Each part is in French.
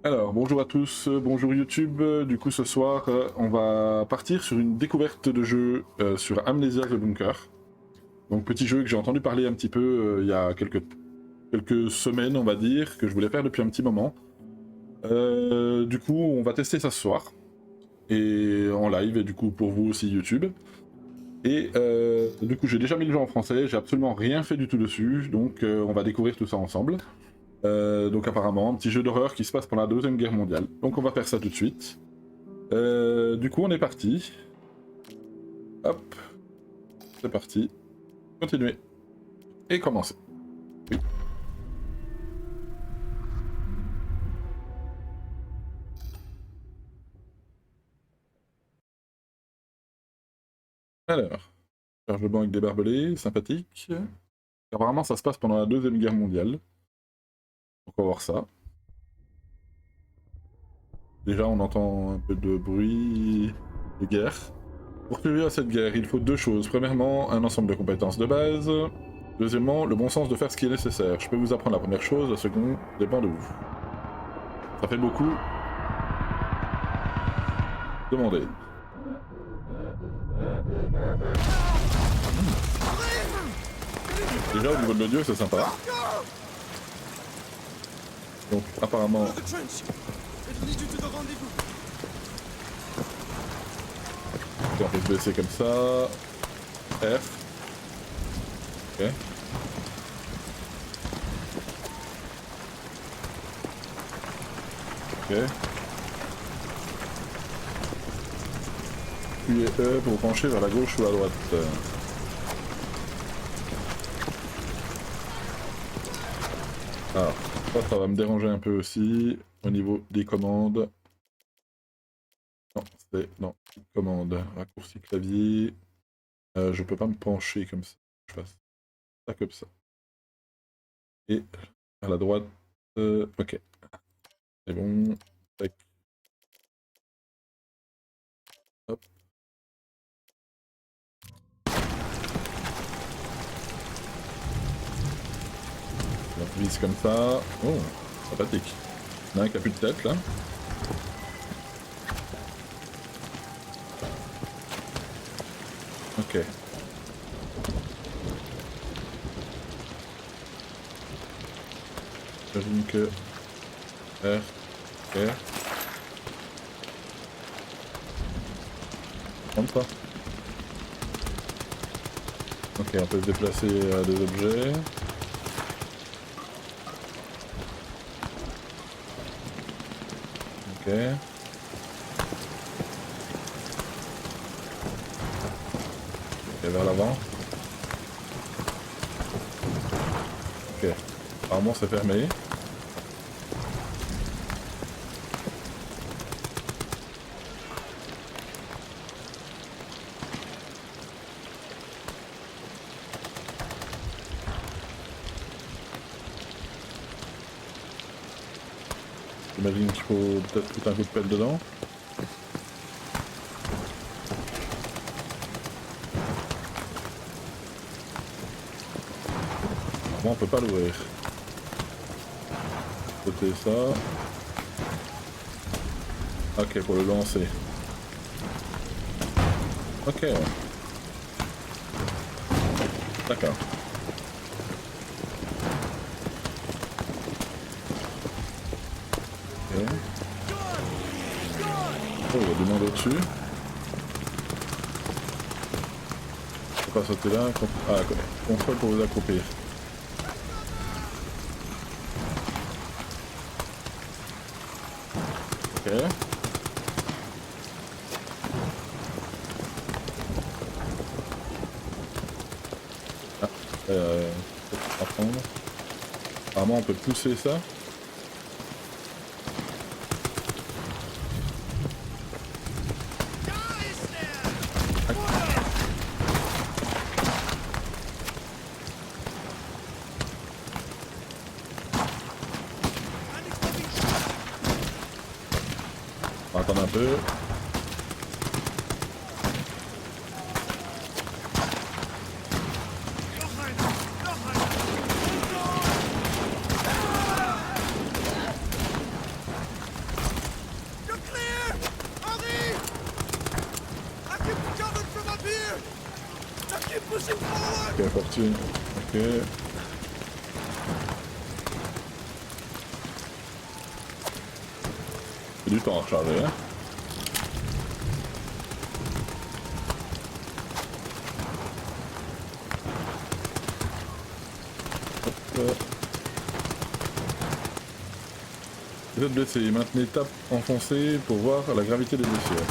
Alors, bonjour à tous, bonjour YouTube. Du coup, ce soir, on va partir sur une découverte de jeu sur Amnesia The Bunker. Donc, petit jeu que j'ai entendu parler un petit peu il y a quelques semaines, on va dire, que je voulais faire depuis un petit moment. Du coup, on va tester ça ce soir. Et en live, et du coup, pour vous aussi, YouTube. Et du coup, j'ai déjà mis le jeu en français, j'ai absolument rien fait du tout dessus, donc on va découvrir tout ça ensemble. Donc apparemment, un petit jeu d'horreur qui se passe pendant la Deuxième Guerre mondiale. Donc on va faire ça tout de suite. Du coup, on est parti. Hop, c'est parti. Continuer. Et commencer. Oui. Alors, chargement avec des barbelés, sympathique. Apparemment, ça se passe pendant la Deuxième Guerre mondiale. Donc on va voir ça. Déjà, on entend un peu de bruit de guerre. Pour survivre à cette guerre, il faut deux choses. Premièrement, un ensemble de compétences de base. Deuxièmement, le bon sens de faire ce qui est nécessaire. Je peux vous apprendre la première chose, la seconde dépend de vous. Ça fait beaucoup. Demandez. Déjà au niveau de l'audio c'est sympa. Donc apparemment... On peut se baisser comme ça. R. Ok. Ok. Puis E pour pencher vers la gauche ou à droite. Alors, ça va me déranger un peu aussi au niveau des commandes. Non, c'est... non, commande. Raccourci clavier. Je peux pas me pencher comme ça. Je fasse ça comme ça. Et à la droite. Ok. C'est bon. Tac. Hop. On vise comme ça. Oh, sympathique. Il y en a un qui a plus de tête là. Ok. J'imagine que... R. Ok. Rentre pas. Ok, on peut se déplacer à des objets. Ok. Et vers l'avant. Ok. Apparemment c'est fermé. J'imagine qu'il faut peut-être foutre un coup de pelle dedans. Bon, on peut pas l'ouvrir. Sauter ça. Ok, pour le lancer. Ok, ouais. D'accord. Ok. Oh, il y a du monde au-dessus. Faut pas sauter là. Ah, contrôle pour vous accroupir. Ok. Ah, faut apprendre. Apparemment on peut pousser ça. On va attendre un peu. porte, oui. Ok. C'est du temps à recharger, hein. Hop. Vous êtes blessé, maintenez tape enfoncée pour voir la gravité des blessures.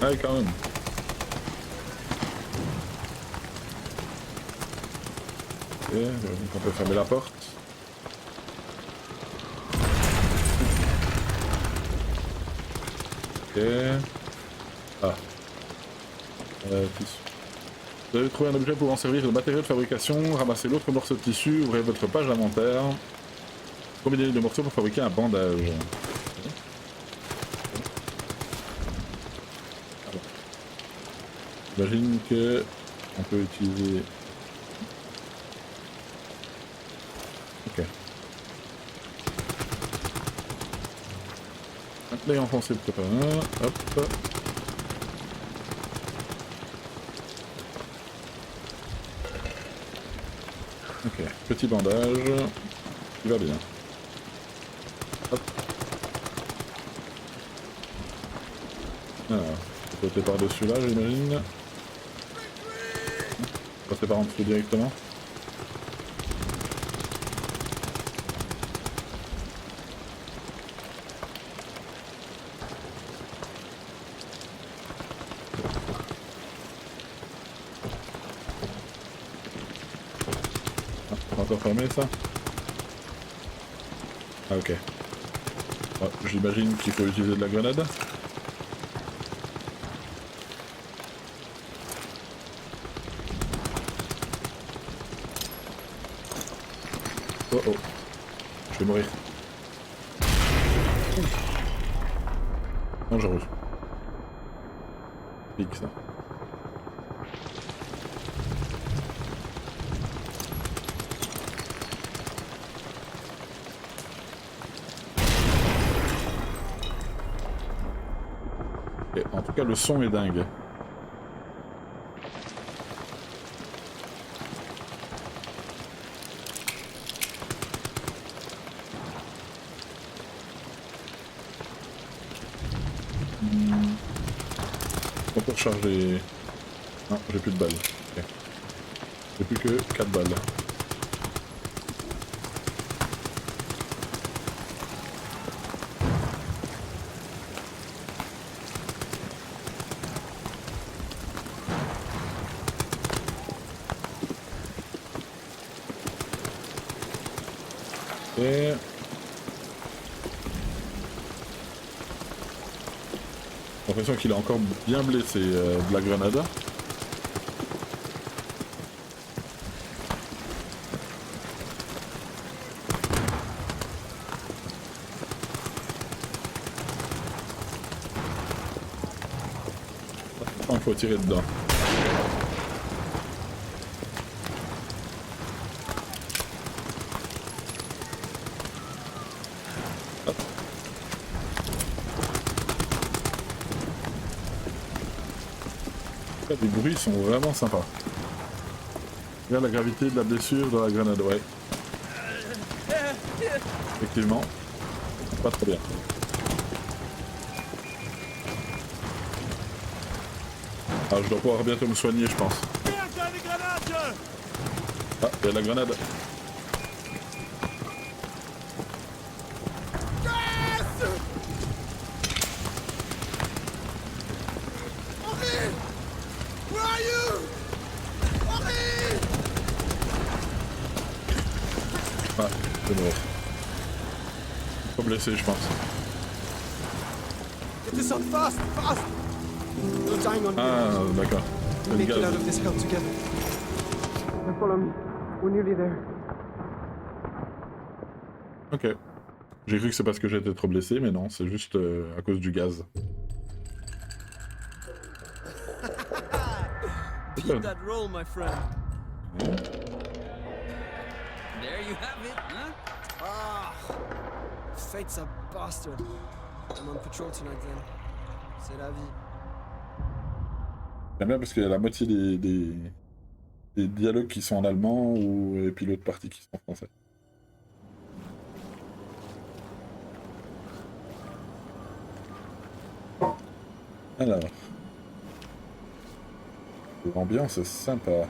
Ah quand même. Ok, donc on peut fermer la porte. Ok. Ah. Tissu. Vous avez trouvé un objet pouvant servir de matériau de fabrication, ramassez l'autre morceau de tissu, ouvrez votre page d'inventaire. Combinez les deux morceaux pour fabriquer un bandage. J'imagine que on peut utiliser... Ok. Un œil enfoncé de préparer un. Hop. Ok, petit bandage. Il va bien. Hop. Alors, sauter par-dessus là, j'imagine. Passer par en dessous directement. Ah, c'est encore fermé ça? Ah ok. Ouais, j'imagine qu'il faut utiliser de la grenade. Oh oh. Je vais mourir. Dangereux. Pique ça. Et en tout cas le son est dingue. On peut recharger... Non, j'ai plus de balles. Okay. J'ai plus que 4 balles. Et... j'ai l'impression qu'il est encore bien blessé de la grenade. Il faut tirer dedans. Hop. Les bruits sont vraiment sympas. Regarde la gravité de la blessure dans la grenade, ouais. Effectivement, pas très bien. Ah, je dois pouvoir bientôt me soigner, je pense. Ah, il y a la grenade. Ah, je vais mourir. Pas blessé, je pense. Ah, d'accord. C'est le gaz. Ok. J'ai cru que c'est parce que j'étais trop blessé, mais non, c'est juste à cause du gaz. Beat that roll, my friend. There you have it, huh? Ah, fate's a bastard. I'm on patrol tonight then. C'est la vie. J'aime bien parce qu'il y a la moitié des dialogues qui sont en allemand et puis l'autre partie qui sont en français. Alors. L'ambiance est sympa.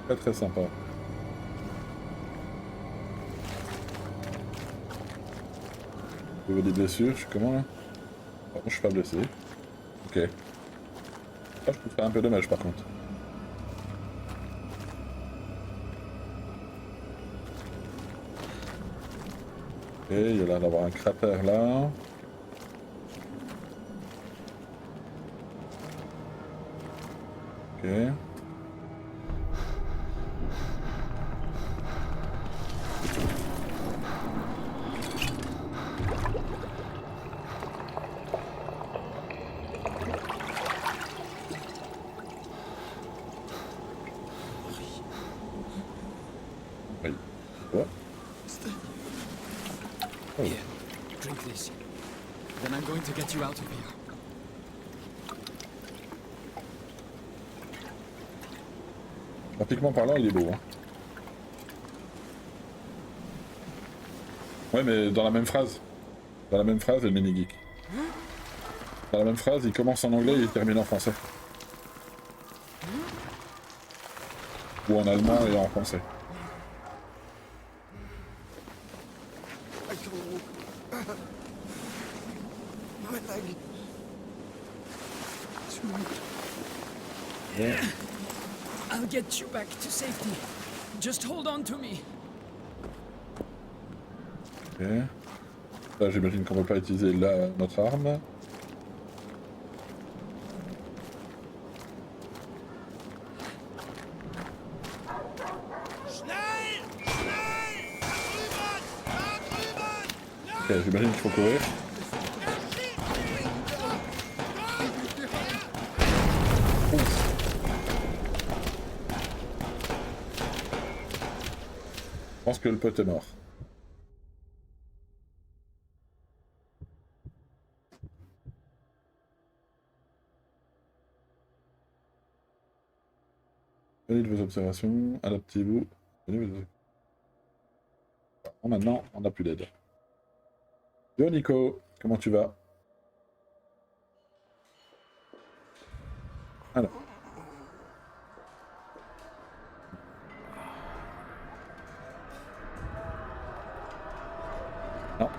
Très très sympa. Au niveau des blessures, je suis comment là? Par contre, je suis pas blessé. Ok. Ah, je trouve ça un peu dommage par contre. Ok, il y a l'air d'avoir un cratère là. Ok. Oui. Oh. Oh. Here, drink this. Then I'm going to get you out of here. Pratiquement parlant, il est beau. Hein. Ouais, mais dans la même phrase. Dans la même phrase, le mini-geek. Dans la même phrase, il commence en anglais et il termine en français. Ou en allemand et en français. I can't walk. My leg. Too weak. Ouais. I'll get you back to safety. Just hold on to me. Ok. Là, j'imagine qu'on ne peut pas utiliser notre arme. Ok, j'imagine qu'il faut courir. Je pense que le pote est mort. Venez de vos observations, adaptez-vous. Bon, maintenant, on n'a plus d'aide. Yo Nico, comment tu vas? Alors. Non.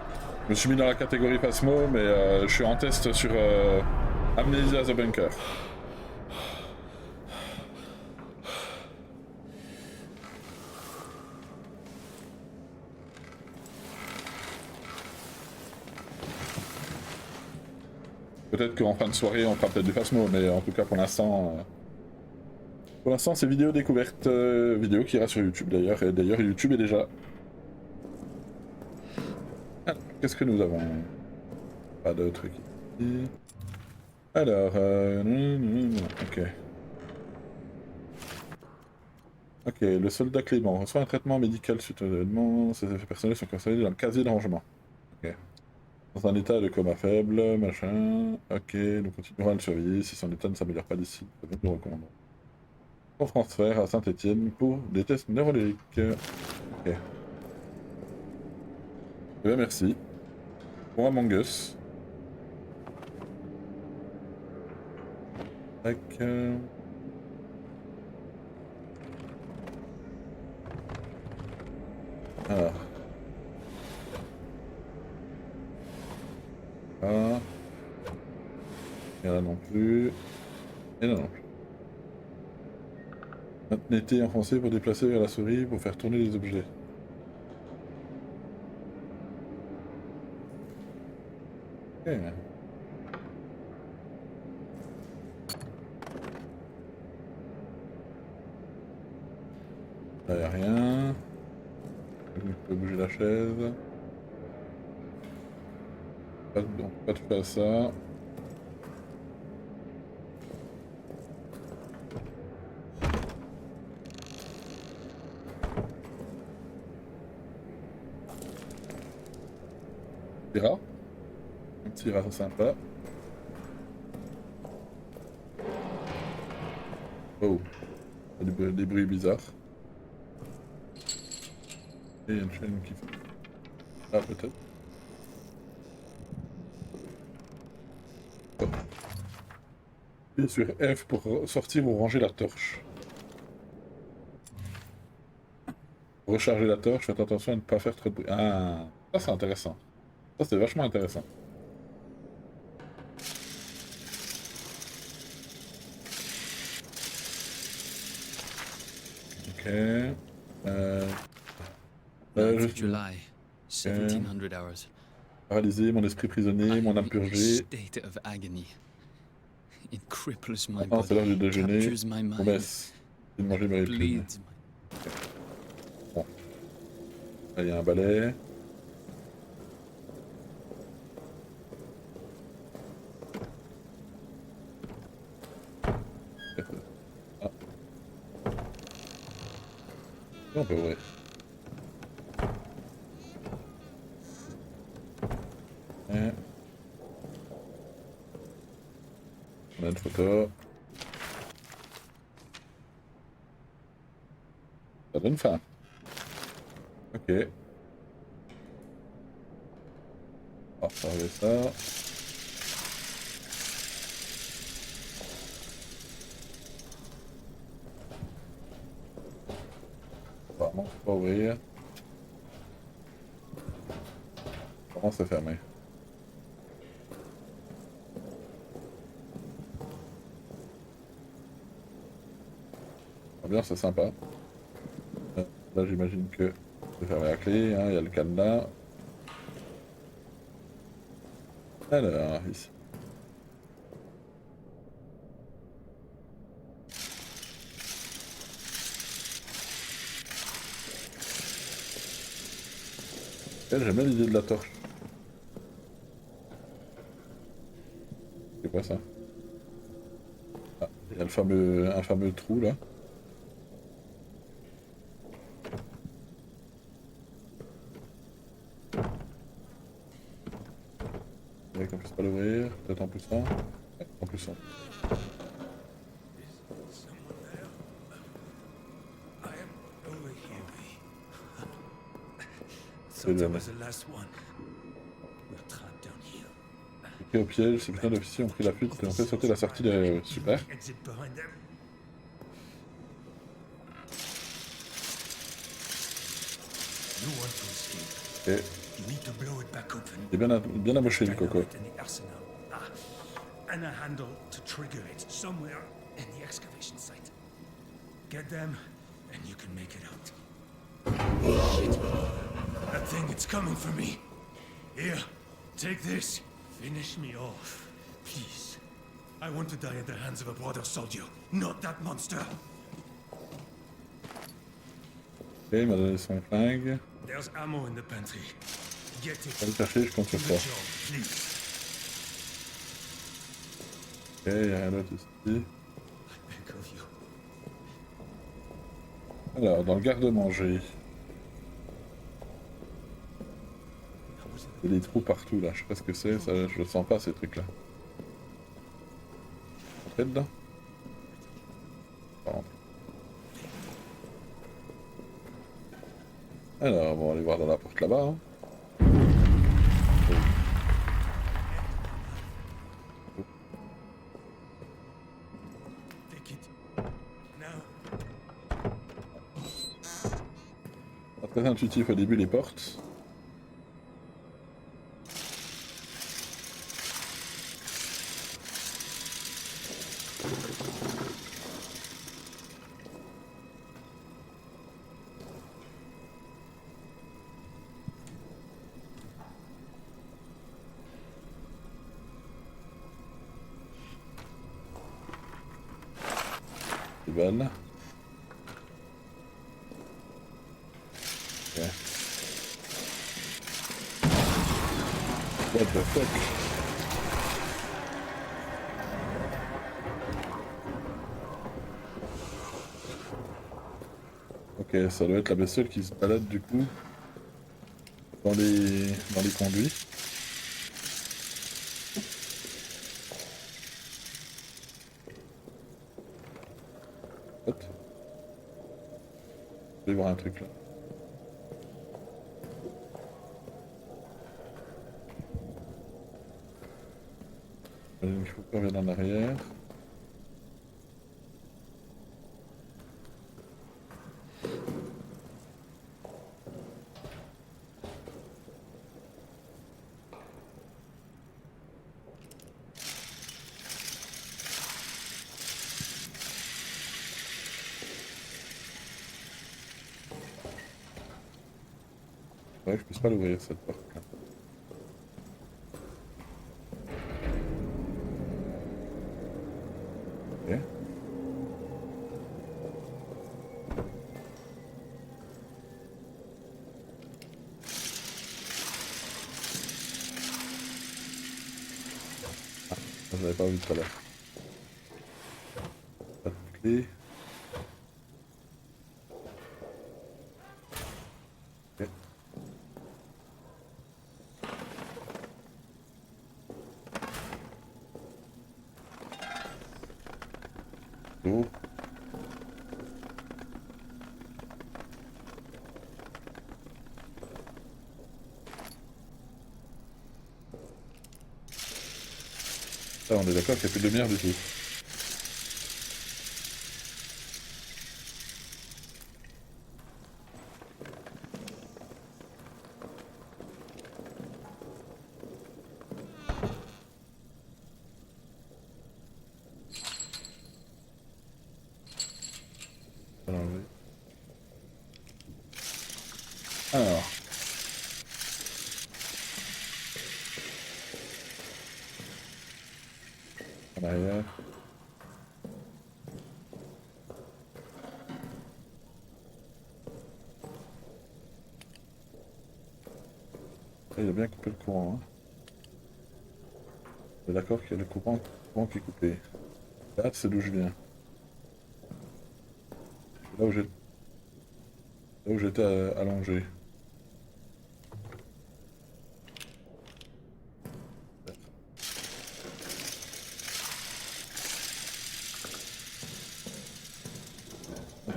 Je me suis mis dans la catégorie Phasmo, mais je suis en test sur Amnesia the Bunker. Peut-être qu'en fin de soirée, on fera peut-être du Phasmo, mais en tout cas, pour l'instant... Pour l'instant, c'est vidéo découverte, vidéo qui ira sur YouTube d'ailleurs, et d'ailleurs YouTube est déjà... Alors, qu'est-ce que nous avons? Pas de trucs ici. Alors, ok. Ok, le soldat Clément reçoit un traitement médical suite au événement, ses effets personnels sont consolidés dans le casier de rangement. Ok. Dans un état de coma faible, machin... Ok, nous continuerons à le surveiller, si son état ne s'améliore pas d'ici, nous le recommandons. On transfert à Saint-Étienne pour des tests neurologiques. Ok. Eh bien, merci. Pour Among Us. Tac. Alors. Ah. Et là non plus. Et là non plus. Maintenez T enfoncé pour déplacer vers la souris pour faire tourner les objets. Ok. Là y'a rien. Je peux bouger la chaise. On peut pas toucher à ça. Ira. Un petit rat sympa. Oh, il y a des bruits bizarres. Et il y a une chaîne qui fait... Ah, peut-être. Oh. Et sur F pour sortir ou ranger la torche. Pour recharger la torche, faites attention à ne pas faire trop de bruit. Ah, ça c'est intéressant. Ça c'est vachement intéressant. Ok. Je 9th suis July, 1700 hours. paralysé, mon esprit prisonnier, mon âme In a purgée. state of agony. It cripples my Maintenant c'est l'heure du body, déjeuner. captures my mind, Promesse. C'est de manger mes plumes. bleeds my... Bon. Là il y a un balai. Ah. Et on peut ouvrir. Et... on a une photo. Ça donne faim. Ok. On va regarder ça. Apparemment, faut pas ouvrir. Apparemment, c'est fermé. Bien, c'est sympa. Là, j'imagine que c'est fermé à clé. Hein, il y a le cadenas. Alors, ici. J'aime bien l'idée de la torche. C'est quoi ça? Ah, il y a un fameux trou là. C'est qu'on puisse pas l'ouvrir. Peut-être en plus un. Ouais, en plus un. Ok, au piège, ces putains d'officiers ont pris la fuite et ont fait sauter la sortie de... Super. Ok. Il est bien amoché le coco. And a handle to trigger it somewhere in the excavation site. Get them, and you can make it out. Shit. That thing, it's coming for me. Here, take this. Finish me off, please. I want to die at the hands of a brother soldier, not that monster. Ok, il m'a donné son flingue. There's ammo in the pantry. Get it. Je vais le chercher, je compte sur Do toi. the job, please. Ok, il n'y a rien d'autre ici. I beg of you. Alors, dans le garde-manger. Il y a des trous partout là, je sais pas ce que c'est, ça, je le sens pas ces trucs là. Entrez dedans. Bon. Alors, on va aller voir dans la porte là-bas. Hein. Take it. Now. Pas très intuitif au début les portes. C'est bonne. Ok. What the fuck? Ok, ça doit être la bestiole qui se balade du coup dans les conduits. aller voir un truc là. Il faut qu'on revienne en arrière. Ouais, je puisse pas l'ouvrir cette porte là. Ok. Ah, je l'avais pas vu tout à l'heure. Pas de clé. Ok. Oh. Ça, on est d'accord qu'il n'y a plus de lumière du tout. On va l'enlever. Alors. En arrière. Il a bien coupé le courant. Hein. On est d'accord qu'il y a le courant qui est coupé. Là, c'est d'où je viens. Là où j'étais allongé.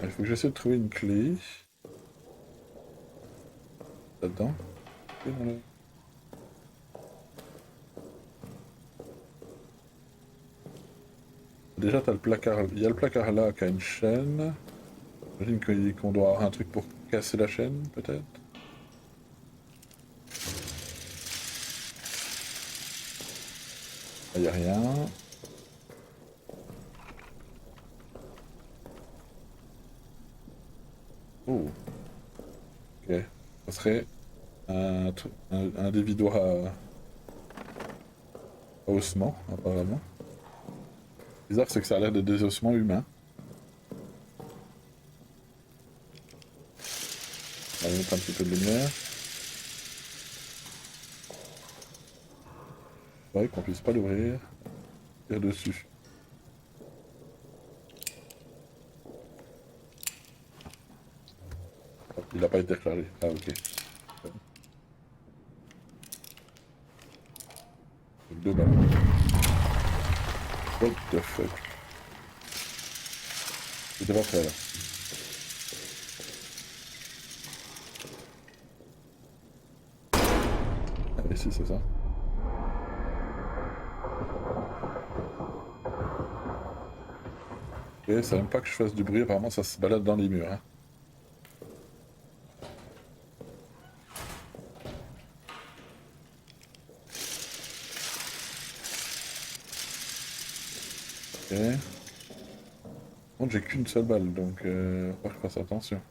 Il faut que j'essaie de trouver une clé. Là-dedans. Déjà, t'as le placard. Il y a le placard là qui a une chaîne. J'imagine qu'on doit avoir un truc pour casser la chaîne, peut-être. Il n'y a rien. Oh. Ok. Ça serait un dévidoir à ossements, apparemment. Bizarre, c'est que ça a l'air de des ossements humains. On va mettre un petit peu de lumière. C'est vrai qu'on puisse pas l'ouvrir. Tire dessus. Il n'a pas été rechargé. Ah ok. Deux balles. What the fuck. C'était pas prêt là. Ah ici c'est ça. Ok, ça n'aime pas que je fasse du bruit, apparemment ça se balade dans les murs. Hein. Ok. Bon, j'ai qu'une seule balle, donc faut que je fasse attention.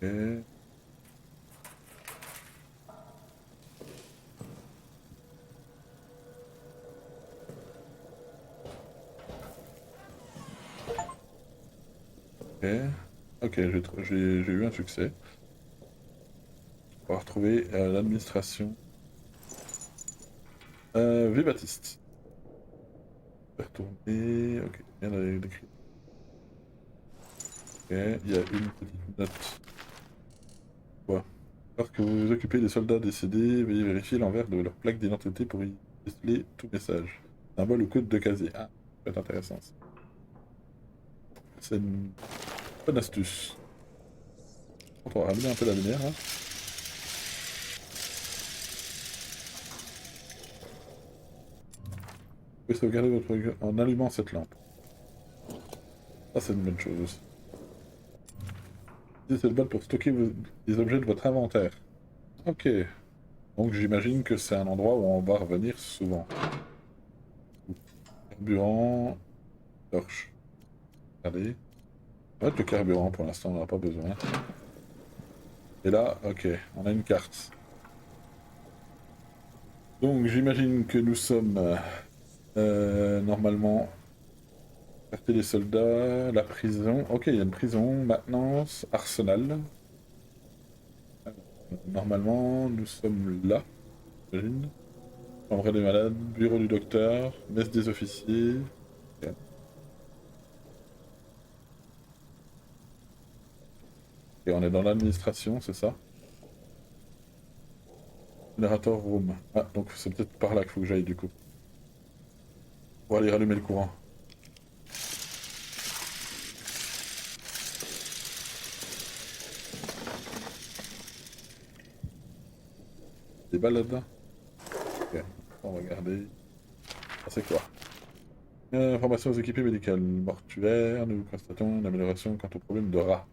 Ok. Ok, ok, j'ai eu un succès. On va retrouver l'administration. V. Baptiste. Je vais retourner. Ok, bien d'écrire. Ok, il y a une petite note. Quoi? Lorsque vous vous occupez des soldats décédés, veuillez vérifier l'envers de leur plaque d'identité pour y déceler tout message. Symbole ou code de casier. Ah, ça peut être intéressant ça. C'est une bonne astuce. On va rallumer un peu la lumière là. Vous pouvez sauvegarder votre en allumant cette lampe. Ça c'est une bonne chose aussi. Utilisez cette boîte pour stocker les objets de votre inventaire. Ok. Donc j'imagine que c'est un endroit où on va revenir souvent. Carburant. Torche. Allez. On va mettre le carburant pour l'instant, on n'en a pas besoin. Et là, ok, on a une carte. Donc j'imagine que nous sommes normalement quartier des soldats, la prison. Ok, il y a une prison, maintenance, arsenal. Normalement, nous sommes là, j'imagine. Chambre des malades, bureau du docteur, messe des officiers. Ok. Et on est dans l'administration, c'est ça? Générateur room. Ah, donc c'est peut-être par là qu'il faut que j'aille du coup. Pour aller rallumer le courant. Des balles là-dedans? Ok, on va regarder. Ah, c'est quoi? Informations aux équipés médicales. Mortuaire, nous constatons une amélioration quant au problème de rats.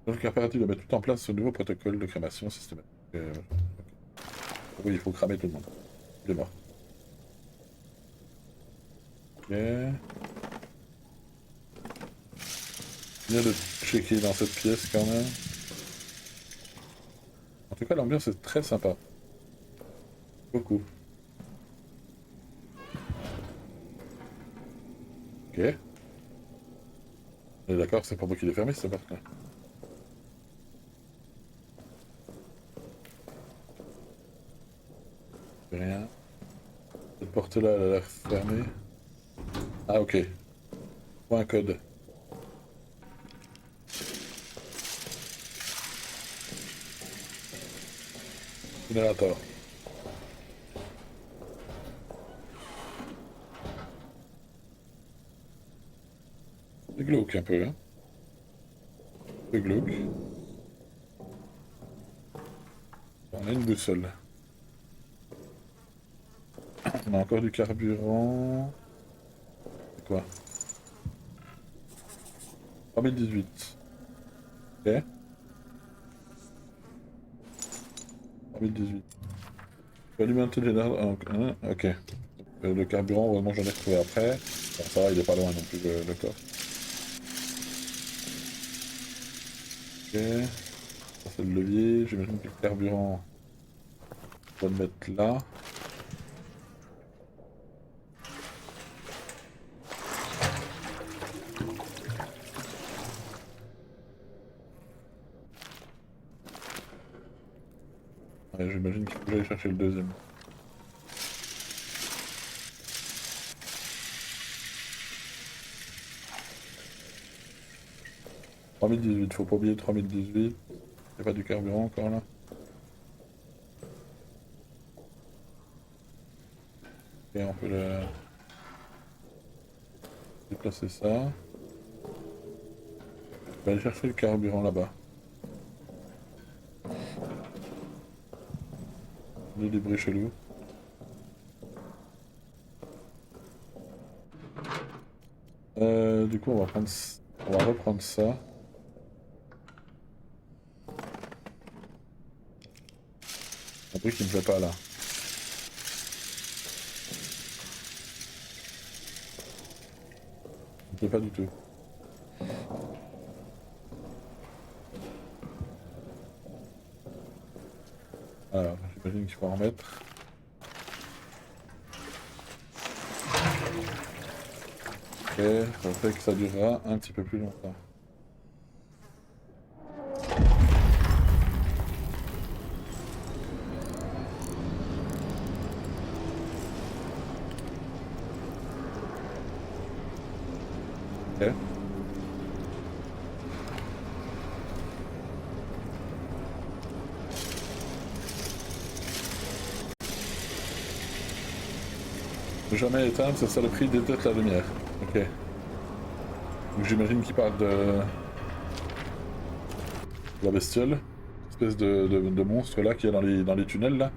Donc l'impératif de mettre tout en place ce nouveau protocole de crémation systématique. Oui, il faut cramer tout le monde. Il est mort. Ok. Bien de checker dans cette pièce quand même. En tout cas, l'ambiance est très sympa. Beaucoup. Ok. On est d'accord, c'est pas moi qui l'ai fermé cette porte-là. Rien. Cette porte-là, elle a l'air fermée. Ah, ok. Point code. Générateur. C'est glauque un peu, hein. C'est glauque. On a une boussole. On a encore du carburant. C'est quoi? 3018. Ok. 3018. Je vais allumer un peu le générateur. Ok. Le carburant, vraiment j'en ai retrouvé après. Bon, ça va, il est pas loin non plus le corps. Ok. Ça c'est le levier. J'imagine que le carburant, on va le mettre là. Ouais, j'imagine qu'il faut que j'aille chercher le deuxième. « 3018, faut pas oublier 3018. Y'a pas du carburant encore là. Ok, on peut le... déplacer ça. Je vais aller chercher le carburant là-bas. Des bruits chelous. Du coup, on va reprendre ça. Un truc qui me plaît pas là. Ça me plaît pas du tout. Alors, j'imagine qu'il faut en remettre. Ok, ça fait que ça durera un petit peu plus longtemps. Ok. Ne jamais éteindre, cette saloperie détecte la lumière. Ok. Donc j'imagine qu'il parle de La bestiole. Espèce de monstre là qui est dans les tunnels là.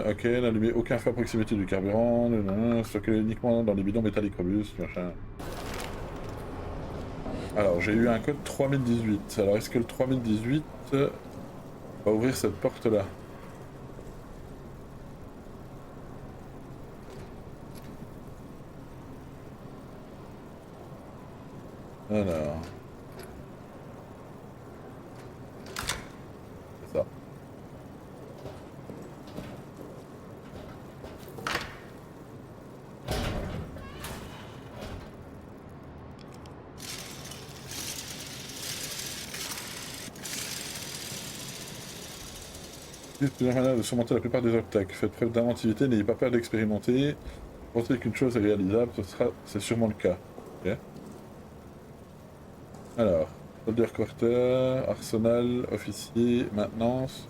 Ok, n'allumez aucun feu à proximité du carburant. Stockez uniquement dans les bidons métalliques robustes, machin. Alors, j'ai eu un code 3018. Alors, est-ce que le 3018 va ouvrir cette porte là? Alors. C'est ça. Plusieurs manières de surmonter la plupart des obstacles. Faites preuve d'inventivité, n'ayez pas peur d'expérimenter. Pensez qu'une chose est réalisable, c'est sûrement le cas. Ok. Alors, soldier quarter, arsenal, officier, maintenance.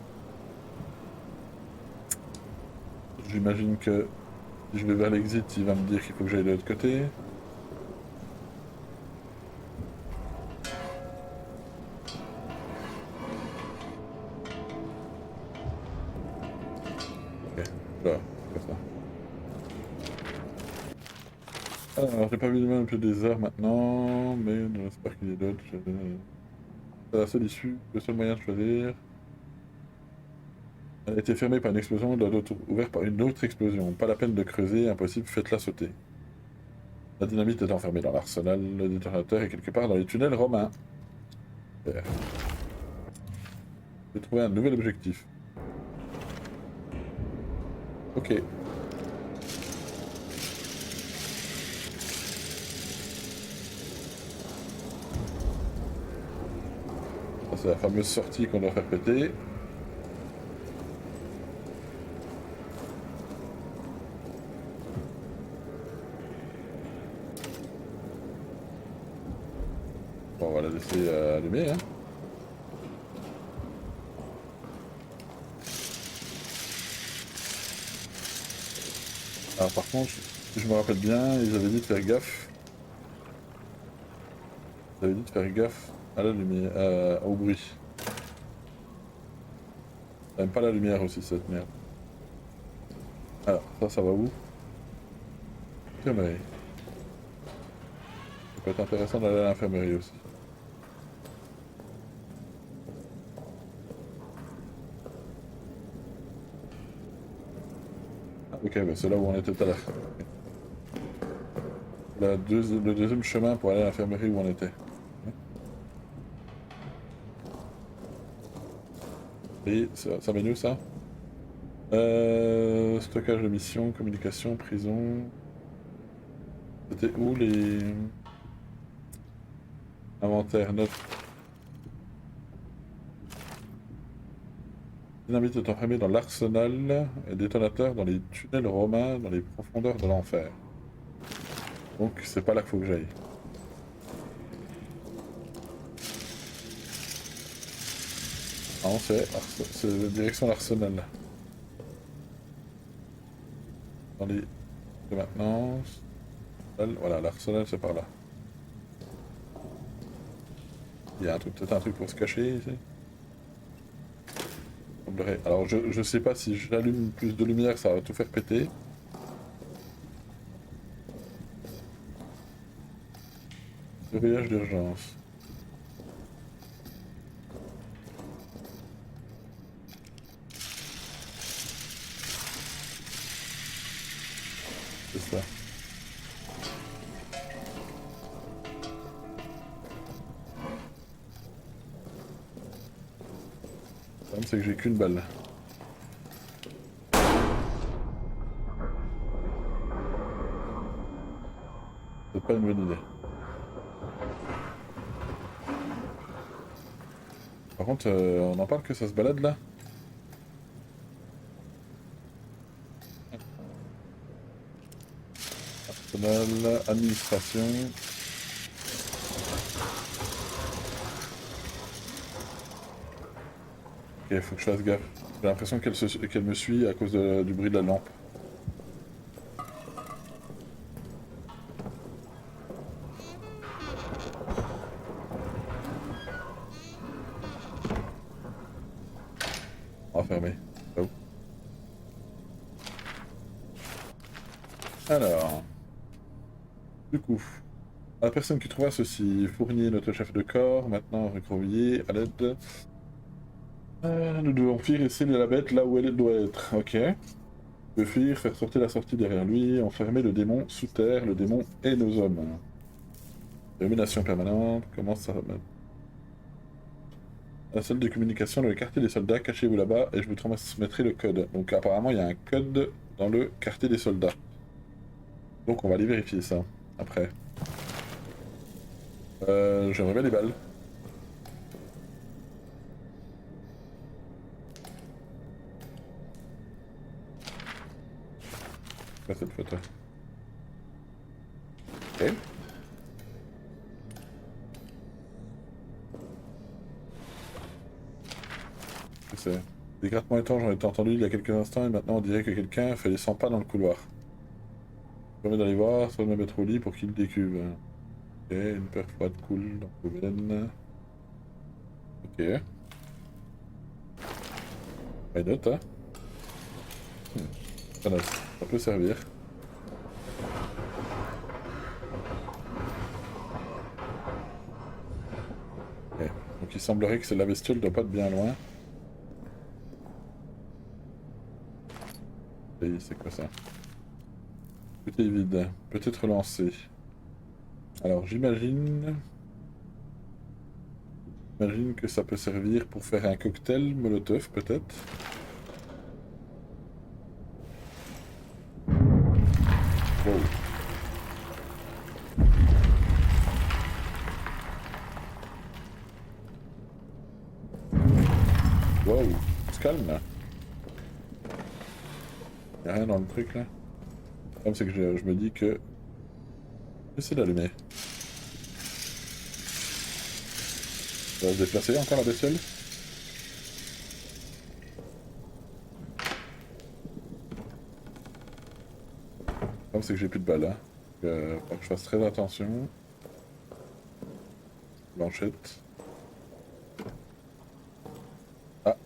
J'imagine que si je vais vers l'exit, il va me dire qu'il faut que j'aille de l'autre côté. Ok, là, comme ça. Alors, j'ai pas vu de même depuis des heures maintenant, mais j'espère qu'il y a d'autres. C'est la seule issue, le seul moyen de choisir. Elle a été fermée par une explosion, doit être ouverte par une autre explosion. Pas la peine de creuser, impossible, faites-la sauter. La dynamite est enfermée dans l'arsenal, le détonateur est quelque part dans les tunnels romains. Super. J'ai trouvé un nouvel objectif. Ok. Ça, c'est la fameuse sortie qu'on doit faire péter. Bon, on va la laisser allumer, hein. Alors par contre, si je me rappelle bien, ils avaient dit de faire gaffe. Ils avaient dit de faire gaffe à la lumière, au bruit. J'aime pas la lumière aussi, cette merde. Alors, ça va où? Infirmerie. Ça peut être intéressant d'aller à l'infirmerie aussi. Ah, ok, bah c'est là où on était tout à l'heure. Le deuxième chemin pour aller à l'infirmerie où on était. Et ça mène où ça? Stockage de mission, communication, prison. C'était où les... Inventaire, notes. Dynamite est enfermée dans l'arsenal et détonateur dans les tunnels romains dans les profondeurs de l'enfer. Donc c'est pas là qu'il faut que j'aille. Non, c'est direction l'arsenal. Dans les de maintenance. Voilà, l'arsenal c'est par là. Il y a peut-être un truc pour se cacher ici. Alors je sais pas si j'allume plus de lumière, ça va tout faire péter. Surveillage d'urgence. C'est ça. Le problème c'est que j'ai qu'une balle. C'est pas une bonne idée. Par contre, on en parle que ça se balade là? Arsenal, administration. Ok, faut que je fasse gaffe. J'ai l'impression qu'elle me suit à cause du bruit de la lampe. On va fermer. Oh. Alors. Du coup. La personne qui trouva ceci, Fournier, notre chef de corps, maintenant recroquevillé, à l'aide. Nous devons fuir et sceller la bête là où elle doit être. Ok. De fuir, faire sortir la sortie derrière lui, enfermer le démon sous terre, le démon et nos hommes. Domination permanente, comment ça va? La salle de communication dans le quartier des soldats, cachez-vous là-bas et je vous transmettrai le code. Donc apparemment il y a un code dans le quartier des soldats. Donc on va aller vérifier ça, après. J'aimerais bien les balles. Quoi cette photo? Ok. C'est des grattements étranges, j'en ai entendu il y a quelques instants et maintenant on dirait que quelqu'un fait les 100 pas dans le couloir. Je permets d'aller voir, soit de me mettre au lit pour qu'il décuve. Ok, une paire froide coule dans vos veines. Ok. Why not, hein? Voilà, ça peut servir. Ok, donc il semblerait que la bestiole doit pas être bien loin. Et c'est quoi ça? Tout est vide, peut-être lancé. Alors j'imagine que ça peut servir pour faire un cocktail molotov peut-être. Wow. Wow, on se calme là. Y'a rien dans le truc là. Le problème c'est que je me dis que... J'essaie d'allumer. Ça va se déplacer encore la bestiole? Le problème c'est que j'ai plus de balles là. Faut que je fasse très attention. Blanchette. Ah,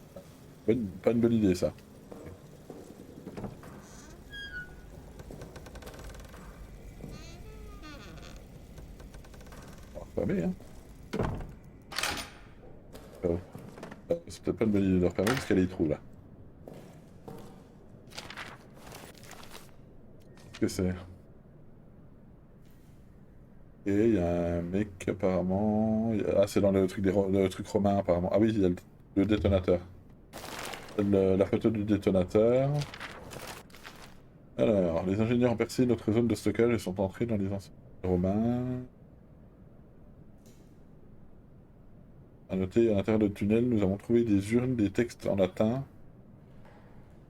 pas une bonne idée ça. On va refermer hein. C'est peut-être pas une bonne idée de refermer parce qu'il y a des trous là. Qu'est-ce que c'est? Et il y a un mec apparemment... Ah c'est dans le truc, le truc romain apparemment. Ah oui, il y a le détonateur. La photo du détonateur. Alors, les ingénieurs ont percé notre zone de stockage et sont entrés dans les anciens romains. A noter, à l'intérieur du tunnel, nous avons trouvé des urnes, des textes en latin.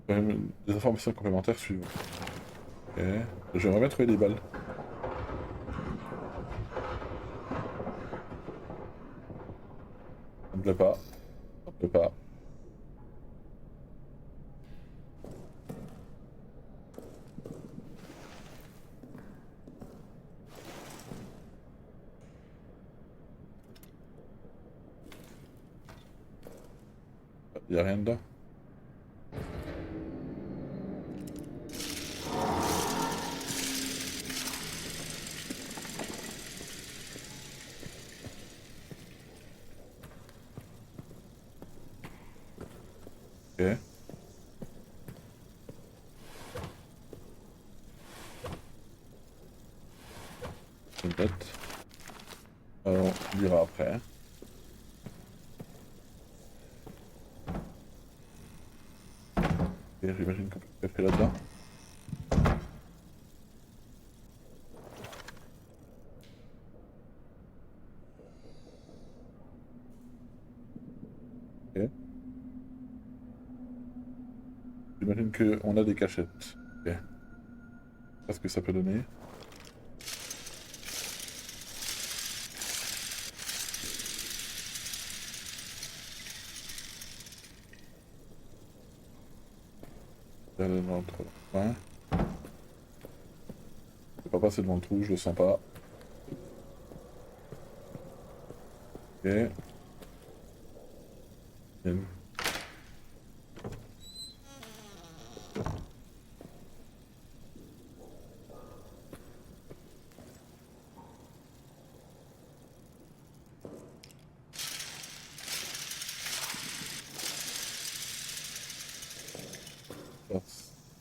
Des informations complémentaires suivantes. Ok. J'aimerais bien trouver des balles. Ça me plaît pas. Ça me plaît pas. Y'a rien dedans. Ok. Une note. Alors, on dira après. Hein. Ok, j'imagine qu'on peut se cacher là-dedans. Ok. J'imagine qu'on a des cachettes. Ok. Qu'est-ce que ça peut donner? Dans le coin. Je peux pas passer devant le trou, je le sens pas. Ok.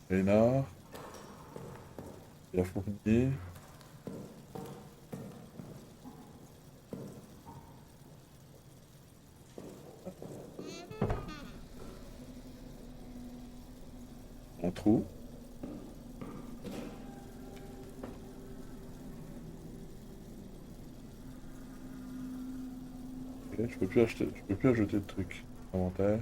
Reynard. Il y a Fournier. Un trou. Ok, je peux plus acheter, je peux plus ajouter de trucs. Inventaire.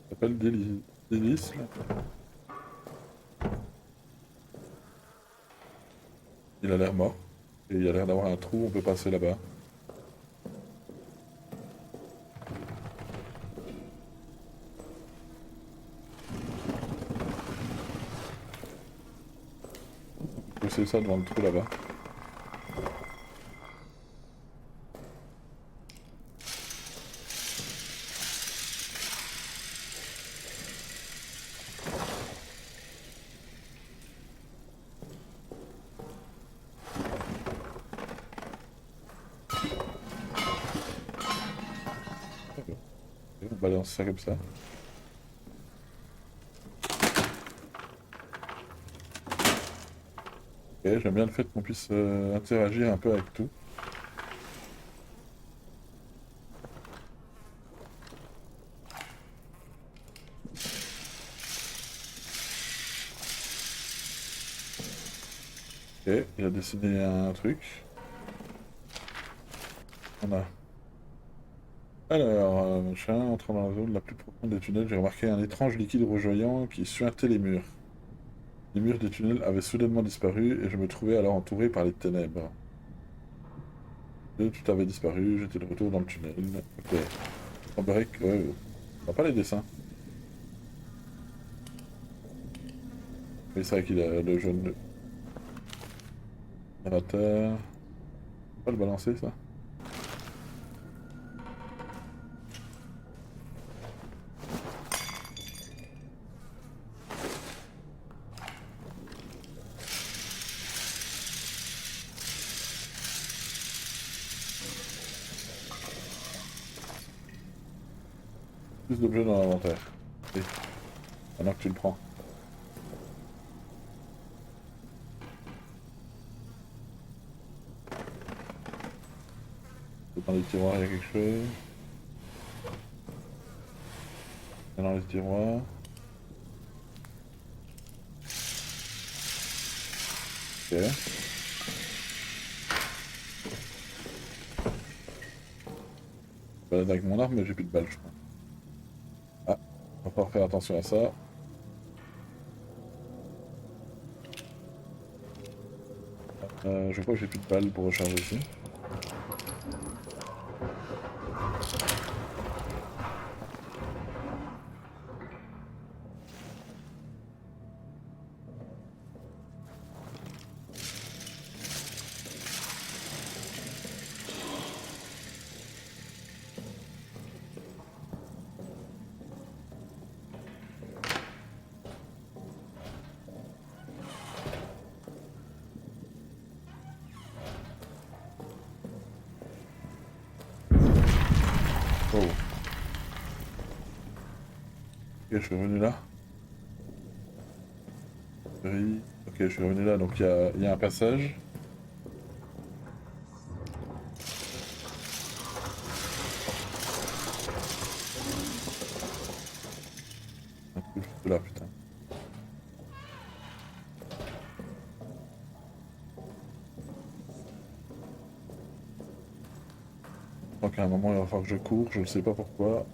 Ça s'appelle Délice là. Il a l'air mort. Et il y a l'air d'avoir un trou, on peut passer là-bas. On peut essayer ça devant le trou là-bas. On balance ça comme ça. Ok, j'aime bien le fait qu'on puisse interagir un peu avec tout. Ok, il a dessiné un truc. On a. Alors, machin, entrant dans la zone la plus profonde des tunnels, j'ai remarqué un étrange liquide rougeoyant qui suintait les murs. Les murs des tunnels avaient soudainement disparu et je me trouvais alors entouré par les ténèbres. Tout avait disparu, j'étais de retour dans le tunnel. Ok. Il semblerait que... Ouais, on voit pas les dessins. Oui, c'est vrai qu'il a le jaune... Narrateur... On peut pas le balancer, ça? Plus d'objets dans l'inventaire. Et maintenant que tu le prends. Dans les tiroirs, il y a quelque chose. Dans les tiroirs. Ok. Je balade avec mon arme, mais j'ai plus de balles, je crois. Ah, on va falloir faire attention à ça. Je crois que j'ai plus de balles pour recharger ici. Oh. Ok, je suis revenu là. Oui. Ok, je suis revenu là, donc il y a un passage. Un truc juste là, putain. Je crois qu'à un moment il va falloir que je cours, je ne sais pas pourquoi.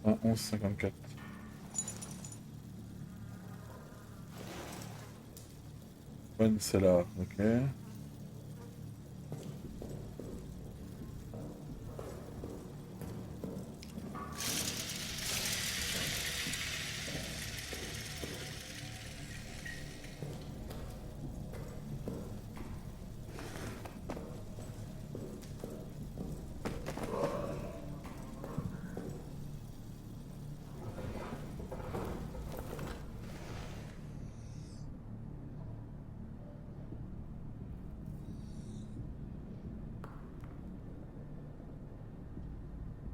Un 11,54. One cellar, ok.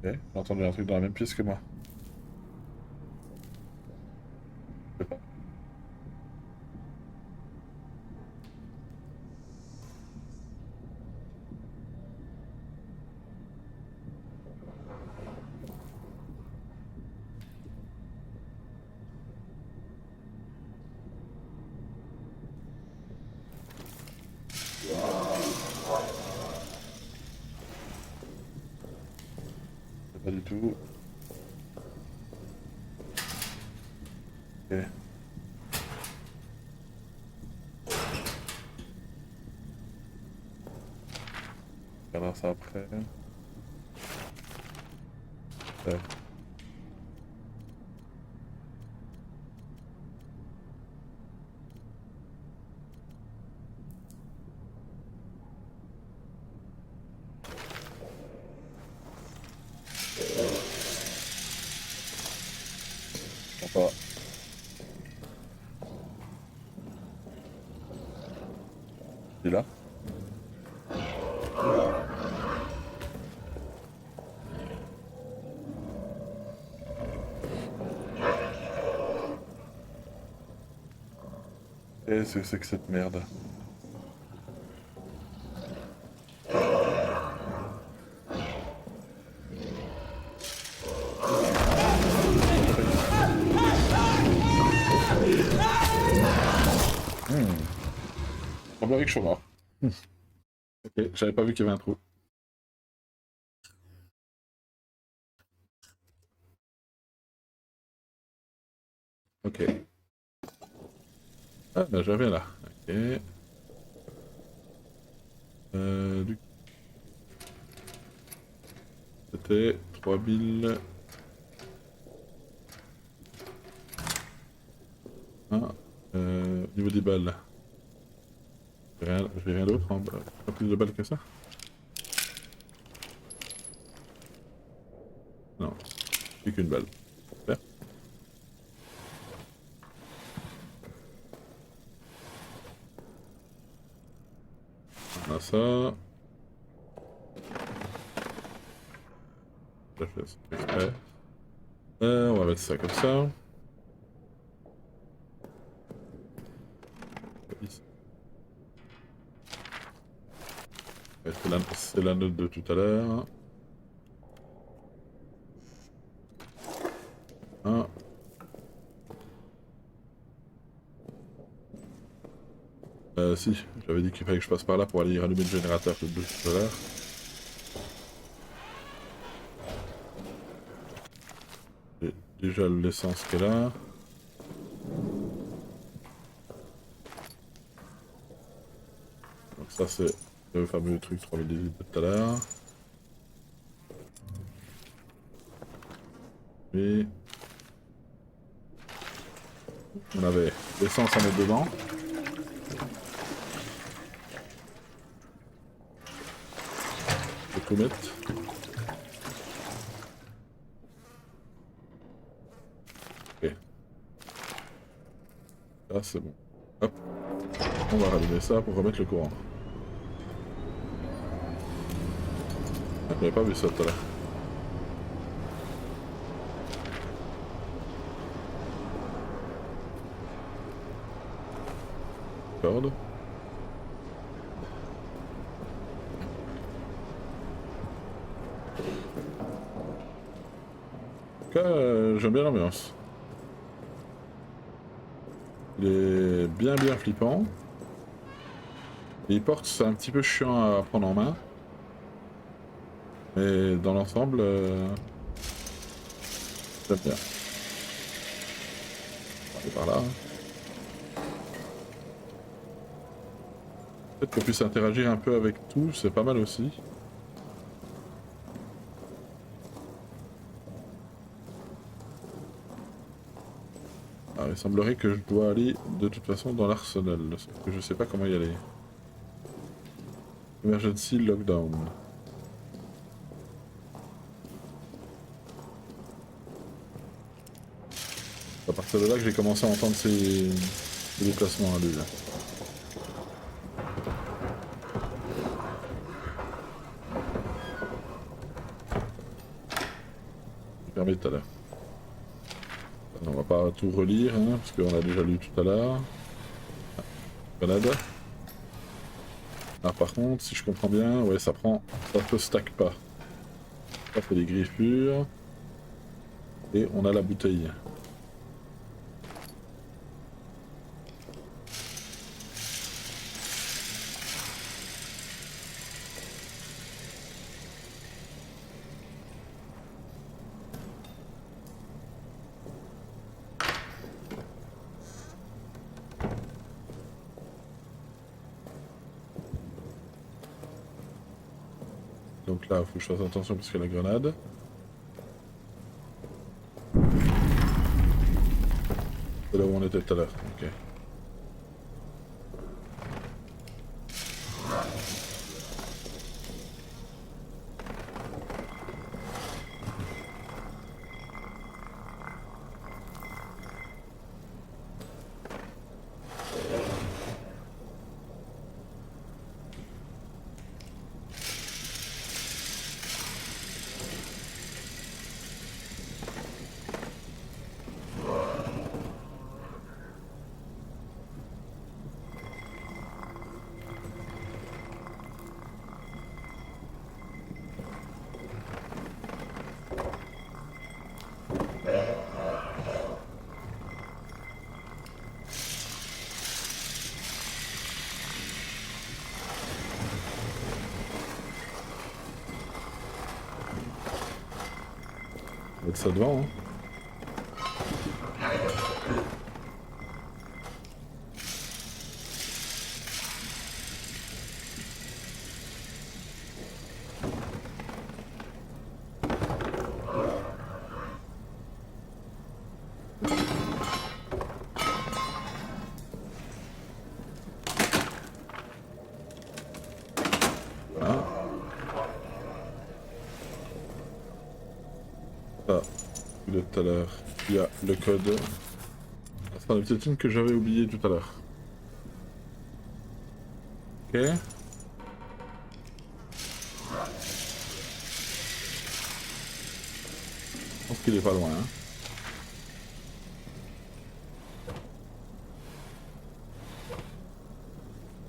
Ok, j'ai entendu un truc dans la même pièce que moi. Je sais pas. Pas du tout. Ok. On regardera ça après. Ouais. Je comprends pas. Il est là. Qu'est-ce que c'est que cette merde? Semblerait que je sois mort. Ok, j'avais pas vu qu'il y avait un trou. Ok. Ah, ben j'avais là. Ok. Du... C'était 3000... Ah, au niveau des balles. J'ai rien d'autre, hein. Pas plus de balles que ça. Non, plus qu'une balle. Super. On a ça. Je fais ça exprès. On va mettre ça comme ça. Ici. Ouais, c'est la note de tout à l'heure. Ah. Si, j'avais dit qu'il fallait que je passe par là pour aller rallumer le générateur de tout à l'heure. J'ai déjà l'essence qui est là. Donc ça c'est le fameux truc 3018 de tout à l'heure. Et on avait l'essence à mettre dedans. Je vais tout mettre. Ok. Là c'est bon. Hop. On va rallumer ça pour remettre le courant. Ah, j'avais pas vu ça tout à l'heure. Corde. En tout cas, j'aime bien l'ambiance. Il est bien flippant. Les portes, c'est un petit peu chiant à prendre en main. Mais dans l'ensemble, j'aime bien. On va aller par là. Peut-être qu'on puisse interagir un peu avec tout, c'est pas mal aussi. Ah, il semblerait que je dois aller de toute façon dans l'arsenal, sauf que je sais pas comment y aller. Emergency lockdown. C'est à partir de là que j'ai commencé à entendre ces déplacements à lui. Là. fermé tout à l'heure. On va pas tout relire, hein, parce qu'on a déjà lu tout à l'heure. Grenade. Ah, par contre, si je comprends bien, ouais, ça prend... Ça se stack pas. Ça fait des griffures. Et on a la bouteille. Donc là, il faut que je fasse attention parce qu'il y a la grenade. C'est là où on était tout à l'heure. Ok. On va mettre ça devant, hein. Voilà. Ça, de tout à l'heure, il y a le code. C'est une petite une que j'avais oublié tout à l'heure. Ok. Je pense qu'il est pas loin, hein.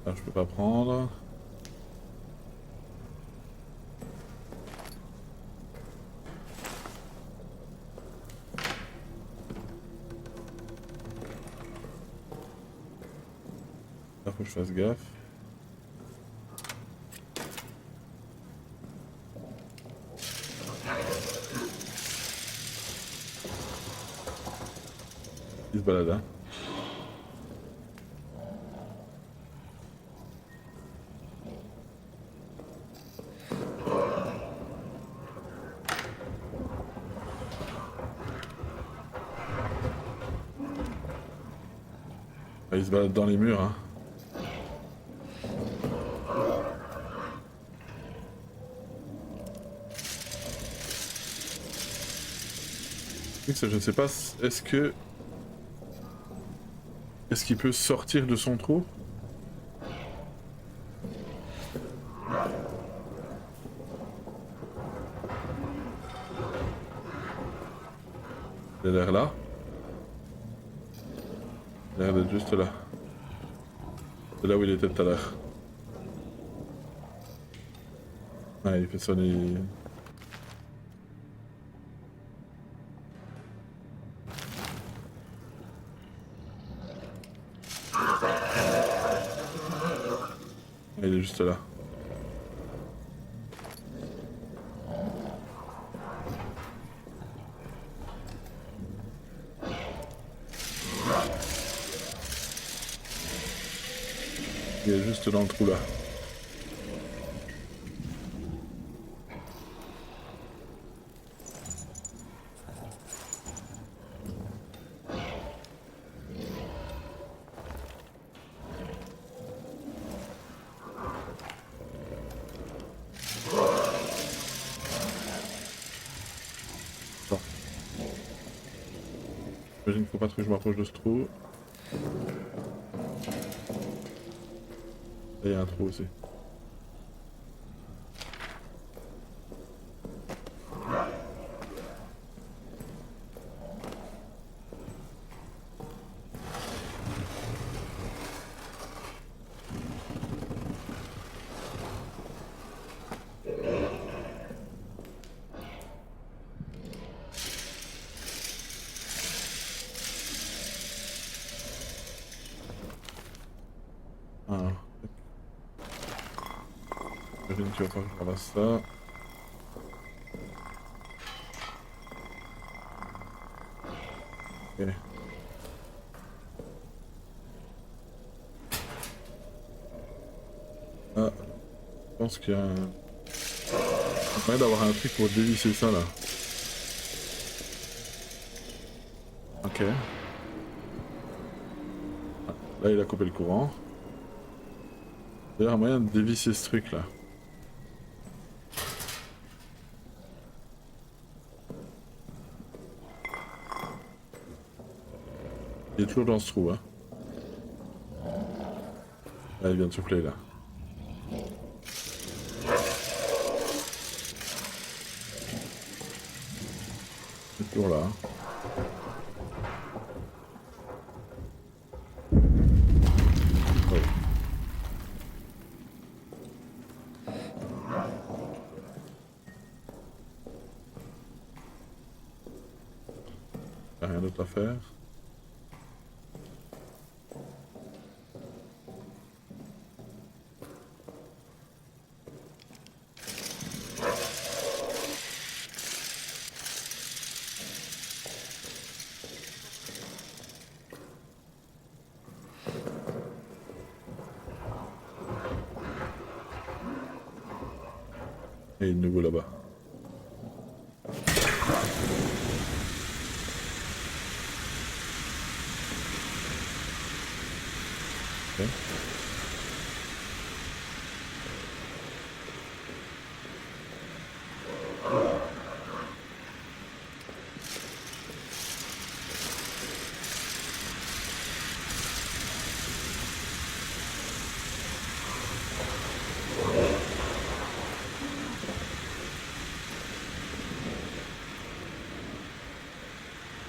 Là, je peux pas prendre. Là, faut que je fasse gaffe. Il se balade, hein. Ah, il se balade dans les murs, hein. Je sais pas, est-ce qu'il peut sortir de son trou? Il a l'air là. Il a l'air d'être juste là. C'est là où il était tout à l'heure. Ouais, il fait sonner... Il est juste là. Il est juste dans le trou là. J'imagine qu'il faut pas trop que je m'approche de ce trou. Et il y a un trou aussi. donc il va falloir que je ramasse ça. Ok. Ah, je pense qu'il y a un... moyen d'avoir un truc pour dévisser ça là. Ok. Ah, là il a coupé le courant. Il y a un moyen de dévisser ce truc là. Il est toujours dans ce trou hein. Là il vient de souffler là. Il est toujours là. Hein. Rien d'autre à faire. Et de nouveau là-bas. Okay.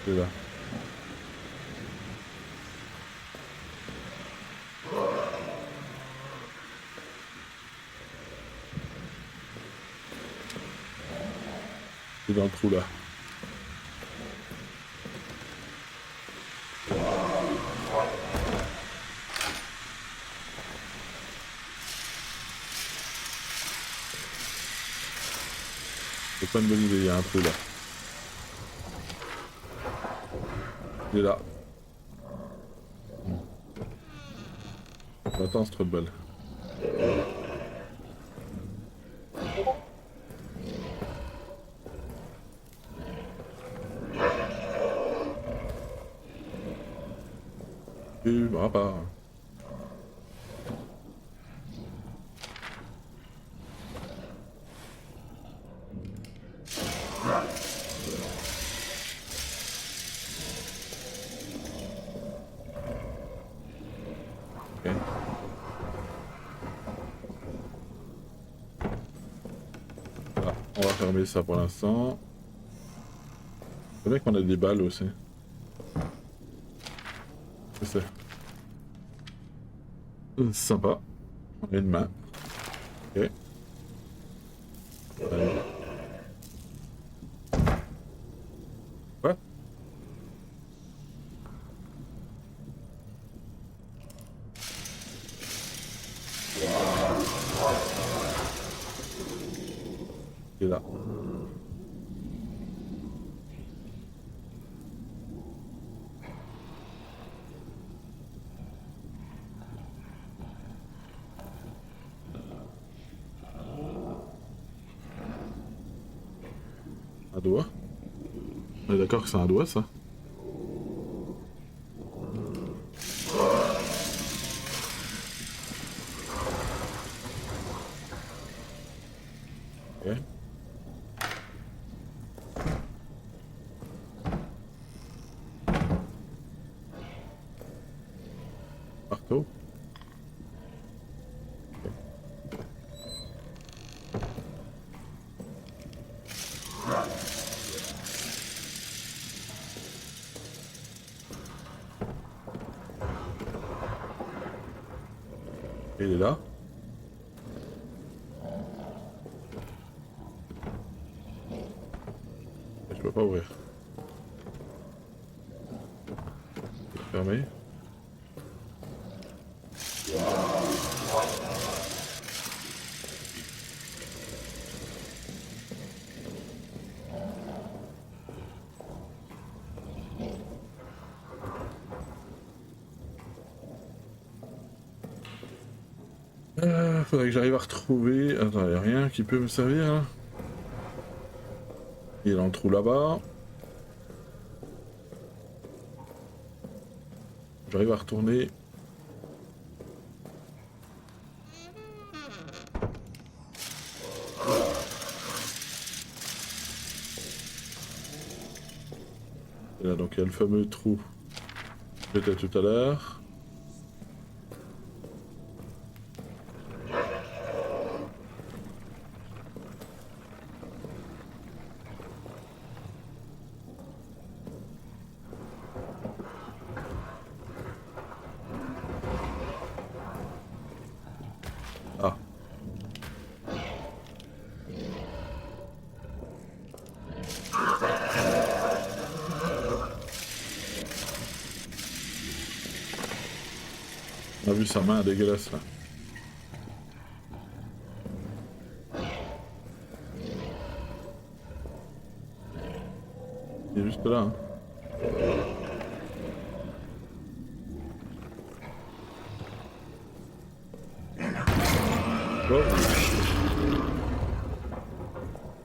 C'est là. C'est dans le trou là. C'est pas une bonne idée, il y a un trou là. Il est là. Attends, c'est trop de balles. Tu m'auras pas. Ok. Voilà, on va fermer ça pour l'instant. C'est vrai qu'on a des balles aussi. C'est sympa. On a une main. Ok. Allez. What? Il est là. Un doigt. On est d'accord que c'est un doigt ça? Ok. Marteau. Ok. Il est là. Je peux pas ouvrir. Fermé. faudrait que j'arrive à retrouver... Attends, y'a rien qui peut me servir là? Il est dans le trou là-bas. J'arrive à retourner. Et là donc il y a le fameux trou. J'étais tout à l'heure. Ah. On a vu sa main dégueulasse là. Il est juste là. Hein. Oh.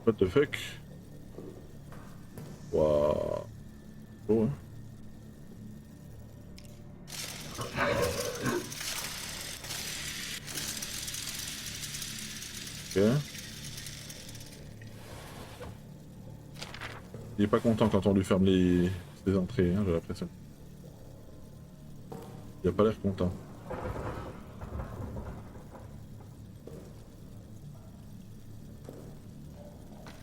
What the fuck? Waouh. Oh, hein. Ok. Il est pas content quand on lui ferme les entrées, hein, j'ai l'impression. Il a pas l'air content.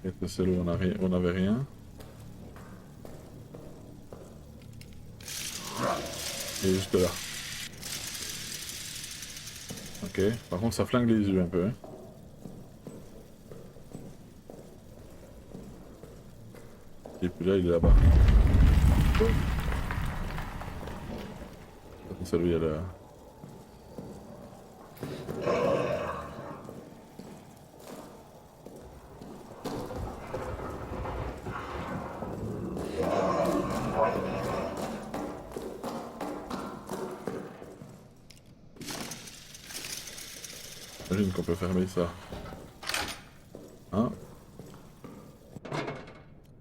Et c'est là où on avait rien. Et juste là. Ok, par contre ça flingue les yeux un peu. Hein. Et puis là il est là-bas. Oh. Celui il a là. J'imagine qu'on peut fermer ça. Hein?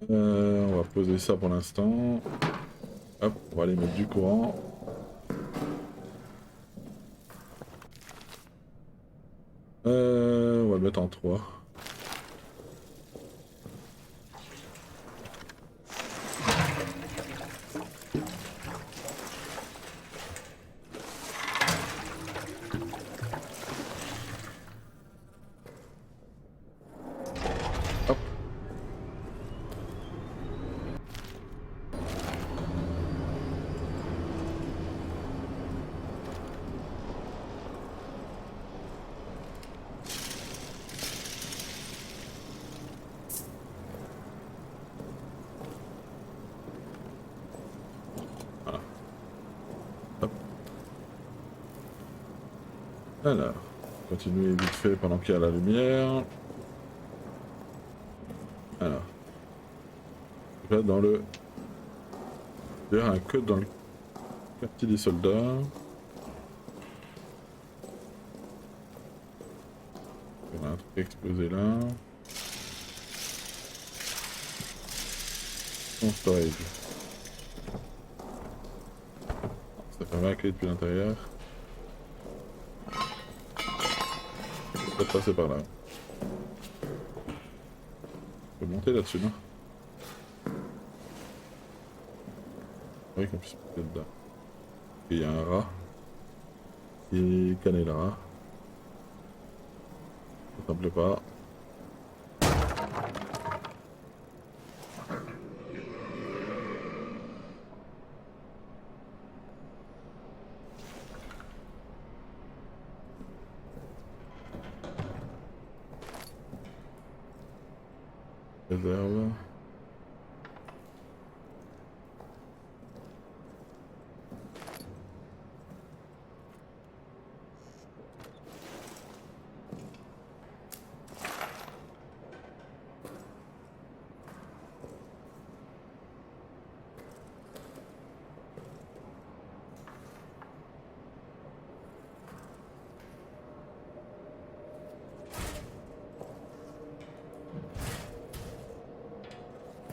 On va poser ça pour l'instant. Hop, on va aller mettre du courant. On va le mettre en 3. Hop. Voilà. Hop. Alors, continuer vite fait pendant qu'il y a la lumière. Alors. Là, dans le... Il y a un code dans le quartier des soldats. On a un truc explosé là. Son storage. Ça permet la clé depuis l'intérieur. Peut-être passer par là. On peut monter là-dessus, non? Oui, qu'on puisse monter dedans. Et il y a un rat. Et canner le rat. Ça me plaît pas. Réserve.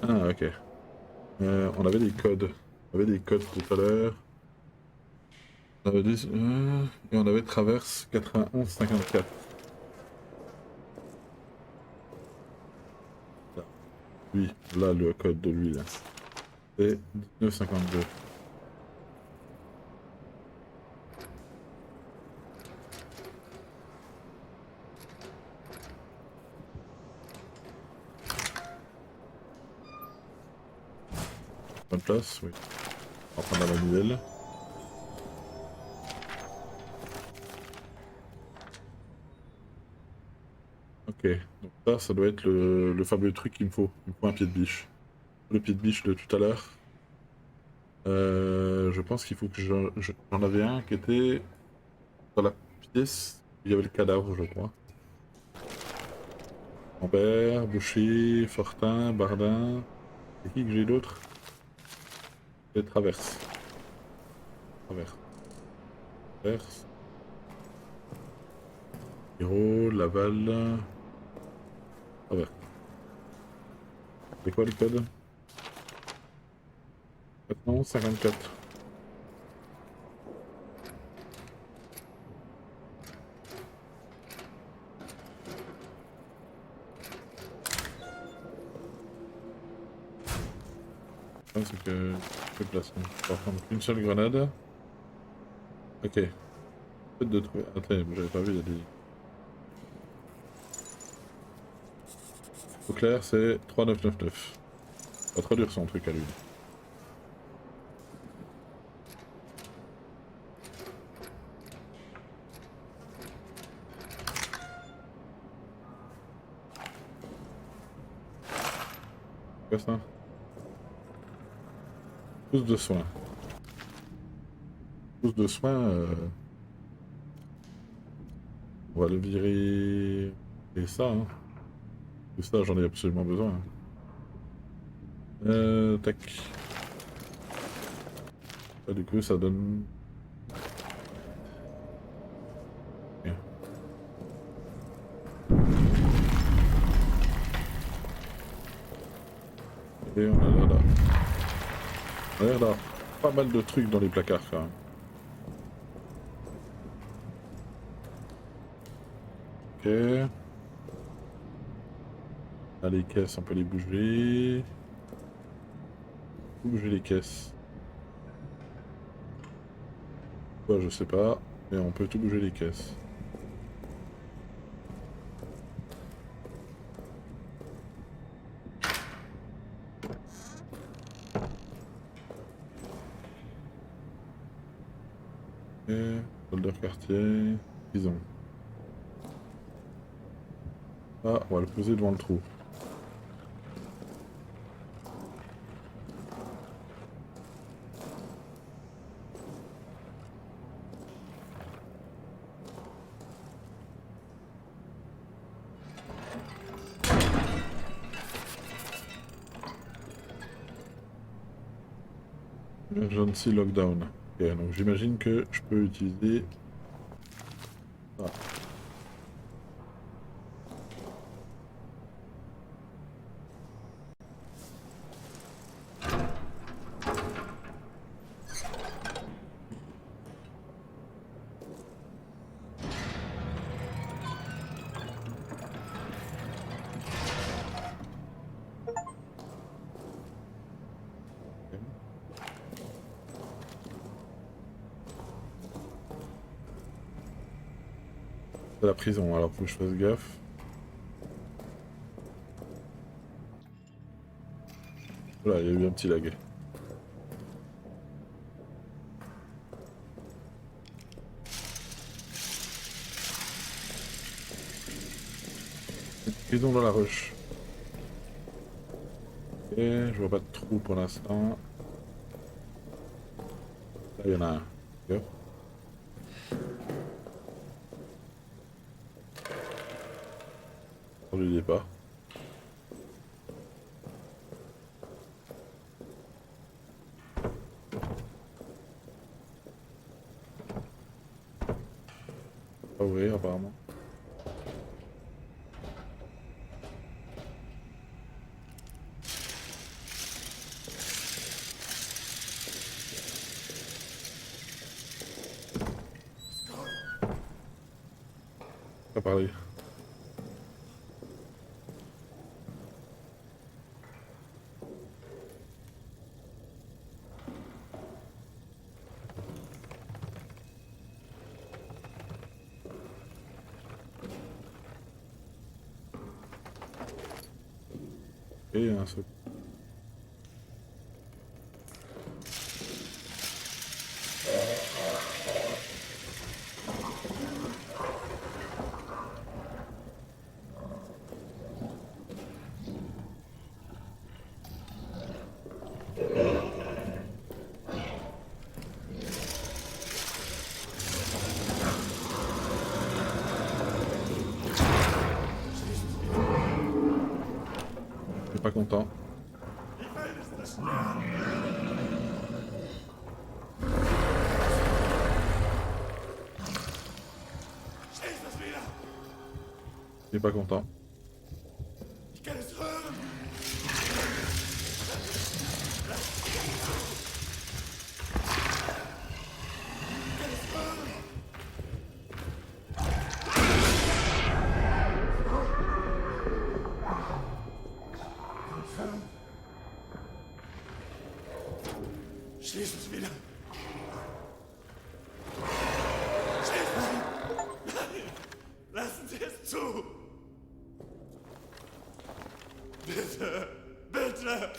Ah, ok. On avait des codes. On avait des codes tout à l'heure. On avait et on avait traverse 91-54. Là. Lui, là, le code de lui, là. C'est 1952. Bonne place, oui. On va prendre la manuelle. Ok, donc ça doit être le fameux truc qu'il me faut. Il me faut un pied de biche. Le pied de biche de tout à l'heure. Je pense qu'il faut que j'en avais un qui était dans la pièce où il y avait le cadavre, je crois. Lambert, Boucher, Fortin, Bardin. C'est qui que j'ai d'autre? Et Traverse. Traverse. Traverse. Hiro, Laval. Traverse. C'est quoi le code? 54. C'est que je peux placer. Je vais prendre qu'une seule grenade. Ok. Peut-être de trouver. Attends, j'avais pas vu, il y a des. Au clair, c'est 3999. Pas trop dur son truc à lui. Quoi ça? Pouce de soin. Pouce de soin. On va le virer. Et ça, hein. Et ça, j'en ai absolument besoin. Hein. Tac. Ah, du coup, ça donne. Bien. Et on a l'air là. On a l'air d'avoir pas mal de trucs dans les placards quand même. Ok. Là, les caisses, on peut les bouger. Bouger les caisses. Quoi, je sais pas. Mais on peut tout bouger les caisses. Ok. Soldat quartier. Prison. Ah, on va le poser devant le trou. Emergency lockdown. Ok, donc j'imagine que je peux utiliser. Ah. C'est la prison, alors faut que je fasse gaffe. Voilà, il y a eu un petit lag. Prison dans la ruche. Ok, je vois pas de trou pour l'instant. Là, il y en a un. Ok. On lui dit pas. Pas ouvrir apparemment. pas parler. Et un seul. Je suis pas content. Je suis pas content. Schließ es wieder! Schließen Sie! Nein! Lassen Sie es zu! Bitte! Bitte!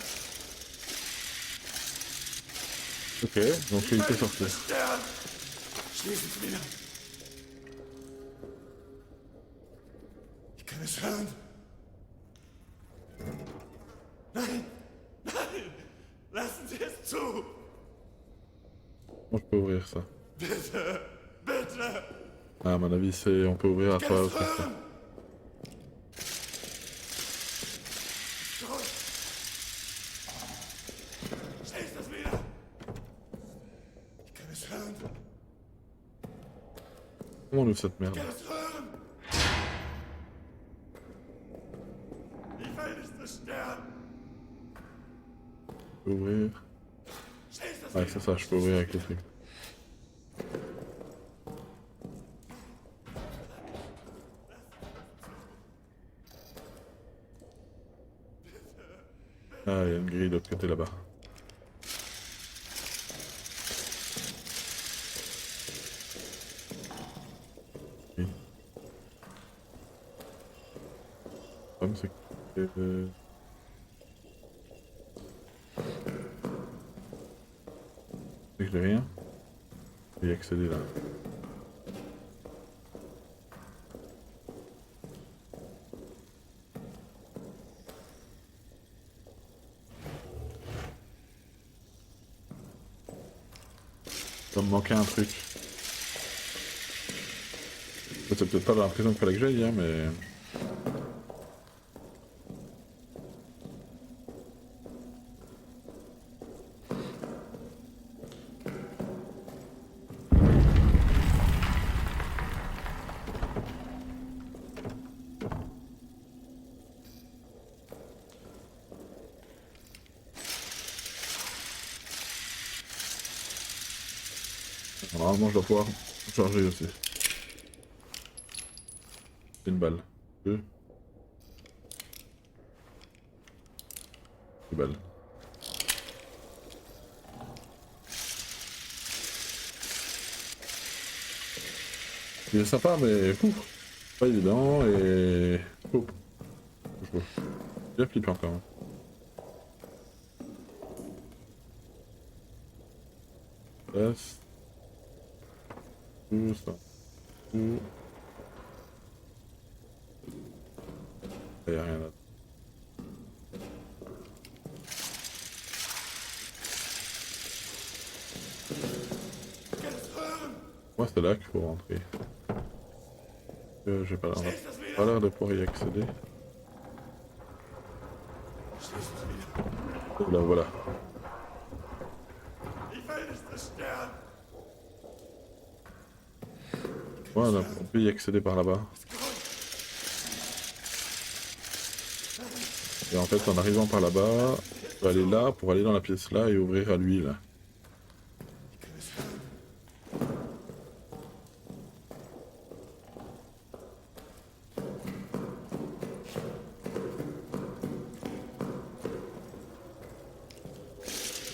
Ok, donc il était sorti. Stern! Schließen Sie wieder! Ich kann es hören! Nein! Nein! Lassen Sie es zu! Bon, je peux ouvrir ça. Bitte! Bitte! Ah, à mon avis, c'est on peut ouvrir à Ich kann travers es le truc. hören! Gut. Schließ das wieder! Ich kann es hören! Comment on ouvre cette merde? Ich kann es hören! Die Welt ist der Stern! Je peux ouvrir. Schließ das Ouais, wieder! c'est ça, je peux ouvrir avec le truc. Ah, il y a une grille de l'autre côté là-bas. Oui. Le problème, c'est que... c'est que j'ai rien. Je vais y accéder là. Il va me manquer un truc. C'est peut-être pas dans la prison qu'il fallait que j'aille, hein, mais... Normalement, je dois pouvoir charger aussi. Une balle. Deux. Deux balles. C'est sympa, mais pouf, pas évident et pouf. Bien flippant quand même. Passe. Tout ça. Tout. Il n'y a rien là. Moi c'est là qu'il faut rentrer. J'ai pas l'air de pouvoir y accéder. Là voilà. Voilà, on peut y accéder par là-bas. Et en fait en arrivant par là-bas, on peut aller là pour aller dans la pièce là et ouvrir à lui là.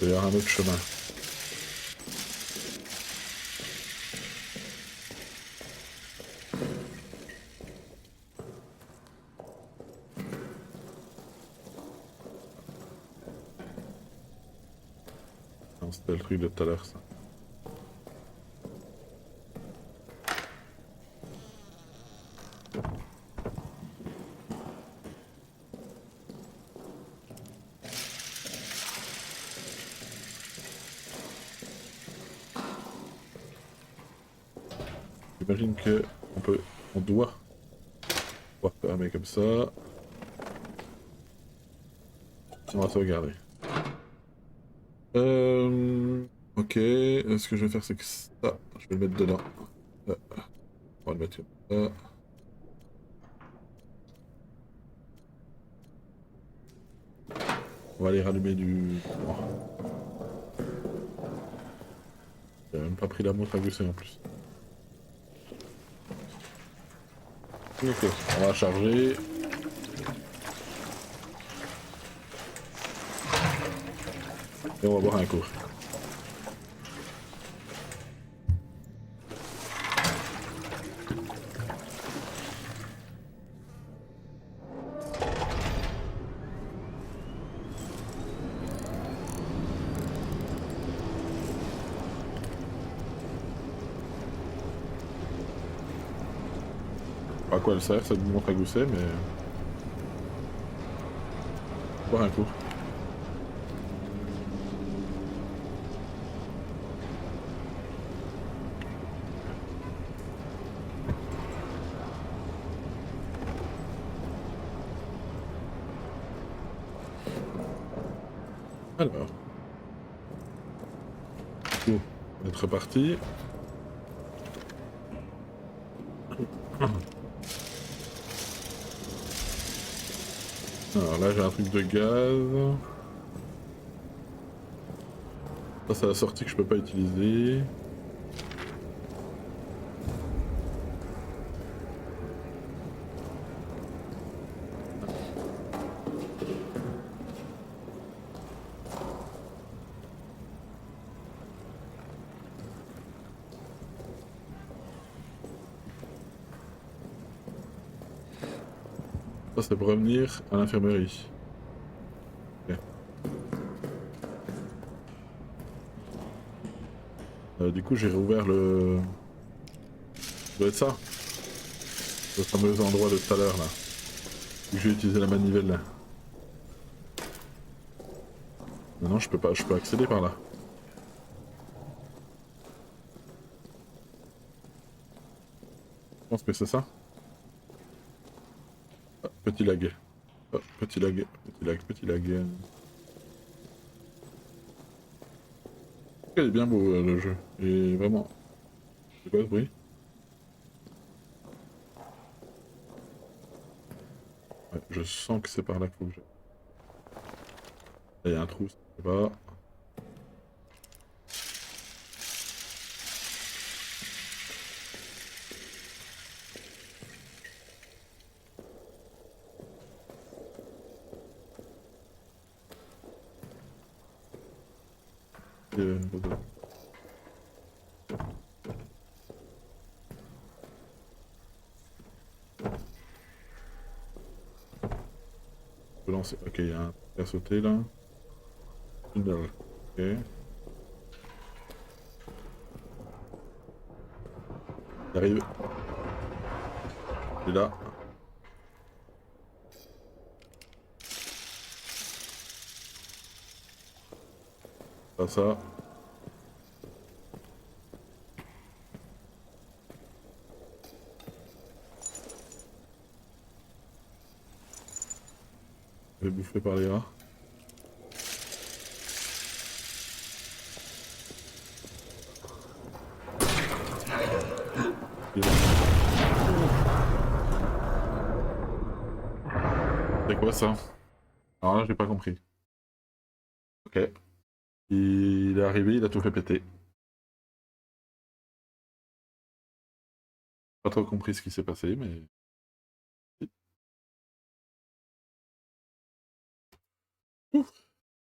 Il y aura un autre chemin. Non, c'était le truc de tout à l'heure, ça. J'imagine que on doit pouvoir fermer comme ça. On va sauvegarder. Ok, ce que je vais faire c'est que ça, je vais le mettre dedans. On va le mettre comme ça. On va aller rallumer du... Oh. J'ai même pas pris la montre à gousset en plus. Ok, on va charger. Et on va boire un coup. À quoi elle sert cette montre à gousset, mais... Boire un coup. Alors. Du coup, on est reparti. Alors là j'ai un truc de gaz. Ça c'est la sortie que je peux pas utiliser. Ça c'est pour revenir à l'infirmerie. Ok. Du coup j'ai réouvert le... Ça doit être ça. Le fameux endroit de tout à l'heure là. J'ai utilisé la manivelle là. Maintenant je peux pas, je peux accéder par là. Je pense que c'est ça. Ah, petit lag. Ah, petit lag, petit lag, petit lag. Il est bien beau le jeu. Et vraiment. C'est quoi ce bruit? Ouais, je sens que c'est par là qu'il faut que j'aille. Là, il y a un trou, ça va. Voilà. Je peux lancer. Ok, il y a un truc à sauter là. Tunnel. Ok. Il arrive. Il est là. Pas ça. Je vais bouffer par les rats. Il est là. C'est quoi ça? Alors là, j'ai pas compris. Ok. Il est arrivé, il a tout fait péter. Pas trop compris ce qui s'est passé, mais... Ouf.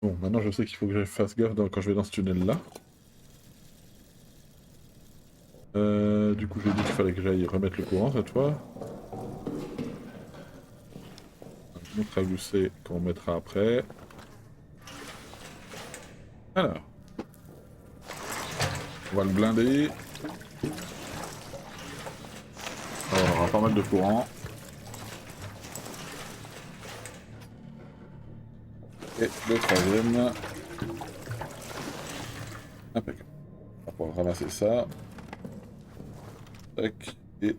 Bon, maintenant je sais qu'il faut que je fasse gaffe quand je vais dans ce tunnel-là. Du coup, j'ai dit qu'il fallait que j'aille remettre le courant cette fois. Un autre à gousset qu'on mettra après. Alors. On va le blinder. Alors, on aura pas mal de courant. Et le troisième. Impeccable. On va pouvoir ramasser ça. Tac. Et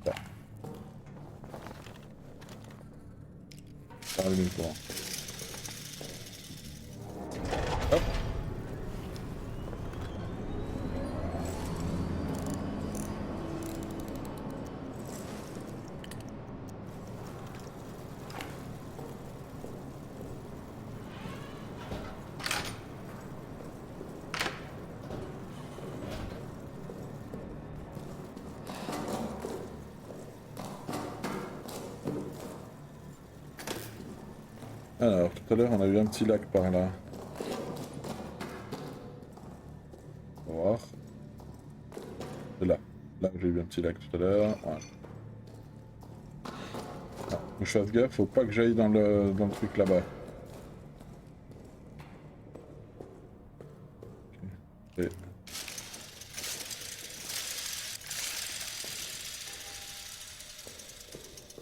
là. On va allumer le courant. Hop. Alors, tout à l'heure, on a eu un petit lac par là. On va voir. C'est là. Là, j'ai eu un petit lac tout à l'heure. Voilà. Ah, faut que je fasse gaffe, faut pas que j'aille dans le truc là-bas. Okay.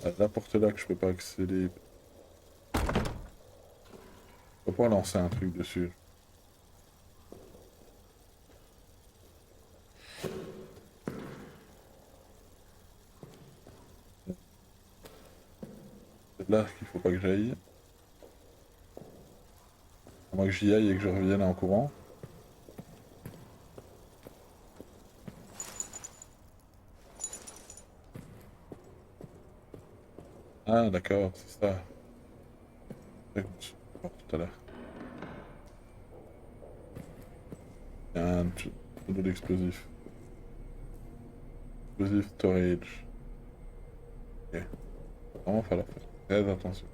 Et... à la porte là que je peux pas accéder. On va pouvoir lancer un truc dessus. C'est là qu'il faut pas que j'aille. À moins que j'y aille et que je revienne en courant. Ah d'accord, c'est ça. C'est ça que je me suis dit tout à l'heure. Il y a un tonneau d'explosifs. Explosive storage. Ok. Vraiment falloir faire très attention.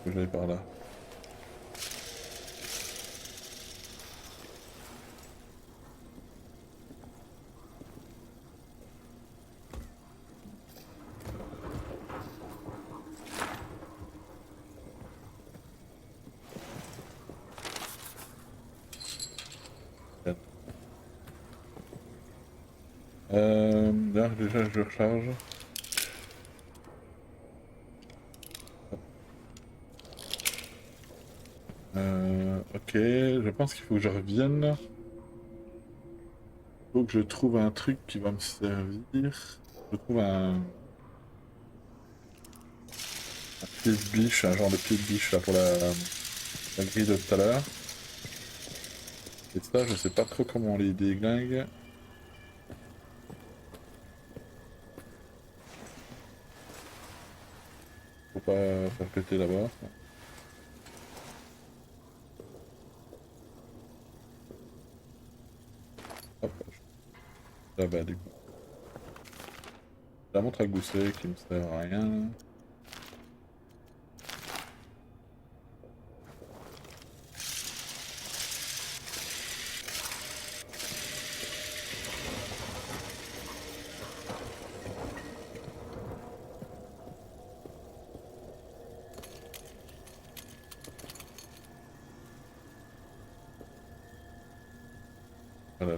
Faut que j'aille par là. Là, déjà, je recharge. Ok, je pense qu'il faut que je revienne. Il faut que je trouve un truc qui va me servir. Je trouve un pied de biche, un genre de pied de biche là pour la grille de tout à l'heure. Et ça, je sais pas trop comment on les déglingue. Faut pas faire péter là-bas. Hop, là-bas du coup. La montre à gousset qui me sert à rien. Voilà.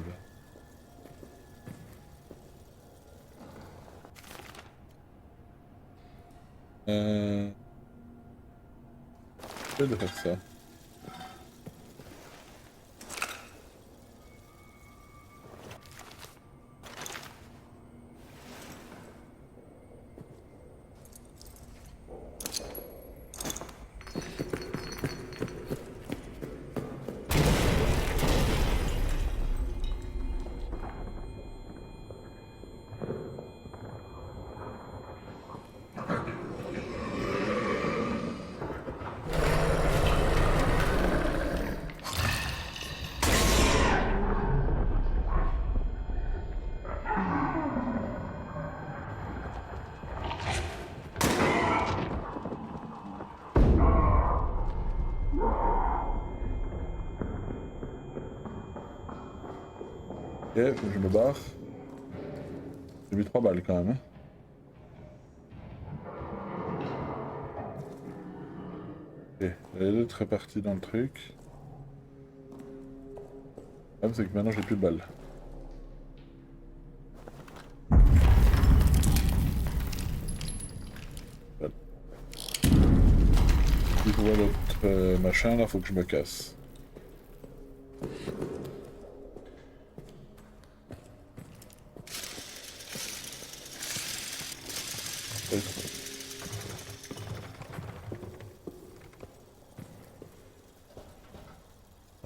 Je vais de faire ça. Ok, faut que je me barre. J'ai mis 3 balles quand même. Hein. Ok, les deux très partis dans le truc. Le problème c'est que maintenant j'ai plus de balles. Voilà. Si je vois l'autre machin là, faut que je me casse.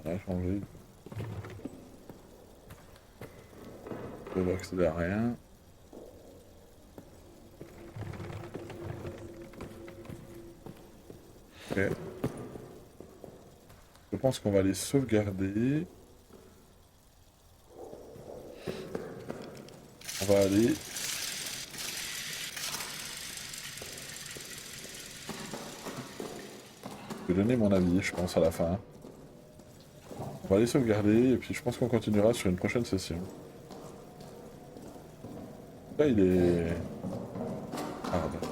On a changé. Je peux accéder à rien. Ok. Je pense qu'on va les sauvegarder. On va aller... Je vais donner mon avis, je pense, à la fin. On va les sauvegarder et puis je pense qu'on continuera sur une prochaine session. Là, il est... Ah, bah.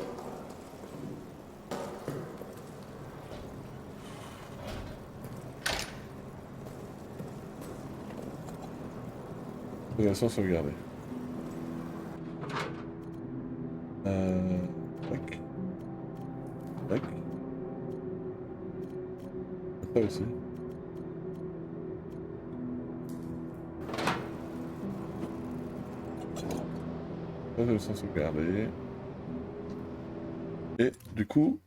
Progression sauvegardée. Tac. Tac. Ça aussi. Progression sauvegardée. Et du coup,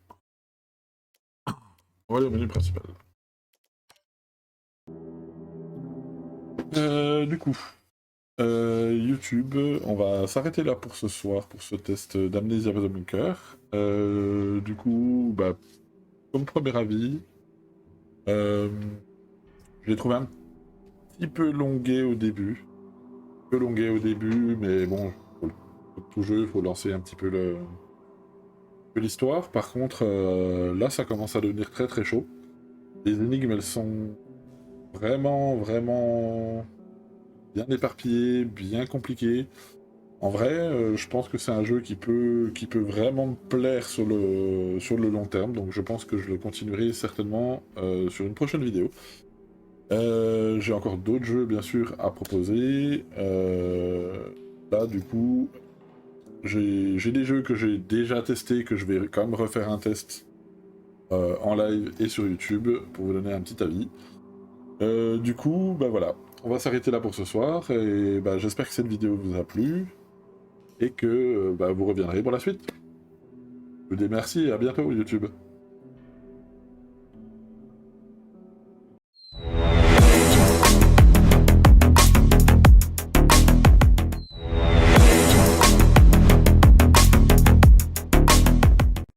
on va aller au menu principal. Du coup, YouTube, on va s'arrêter là pour ce soir, pour ce test d'Amnesia The Bunker. Du coup, bah, comme premier avis, je l'ai trouvé un petit peu longué au début. Mais bon, comme tout jeu, il faut lancer un petit peu l'histoire. Par contre, là, ça commence à devenir très très chaud. Les énigmes, elles sont vraiment bien éparpillées, bien compliquées. En vrai, je pense que c'est un jeu qui peut vraiment me plaire sur le long terme, donc je pense que je le continuerai certainement sur une prochaine vidéo. J'ai encore d'autres jeux, bien sûr, à proposer. Là, du coup, j'ai des jeux que j'ai déjà testés, que je vais quand même refaire un test en live et sur YouTube, pour vous donner un petit avis. Du coup, bah voilà, on va s'arrêter là pour ce soir, et bah, j'espère que cette vidéo vous a plu, et que bah, vous reviendrez pour la suite. Je vous dis merci et à bientôt YouTube.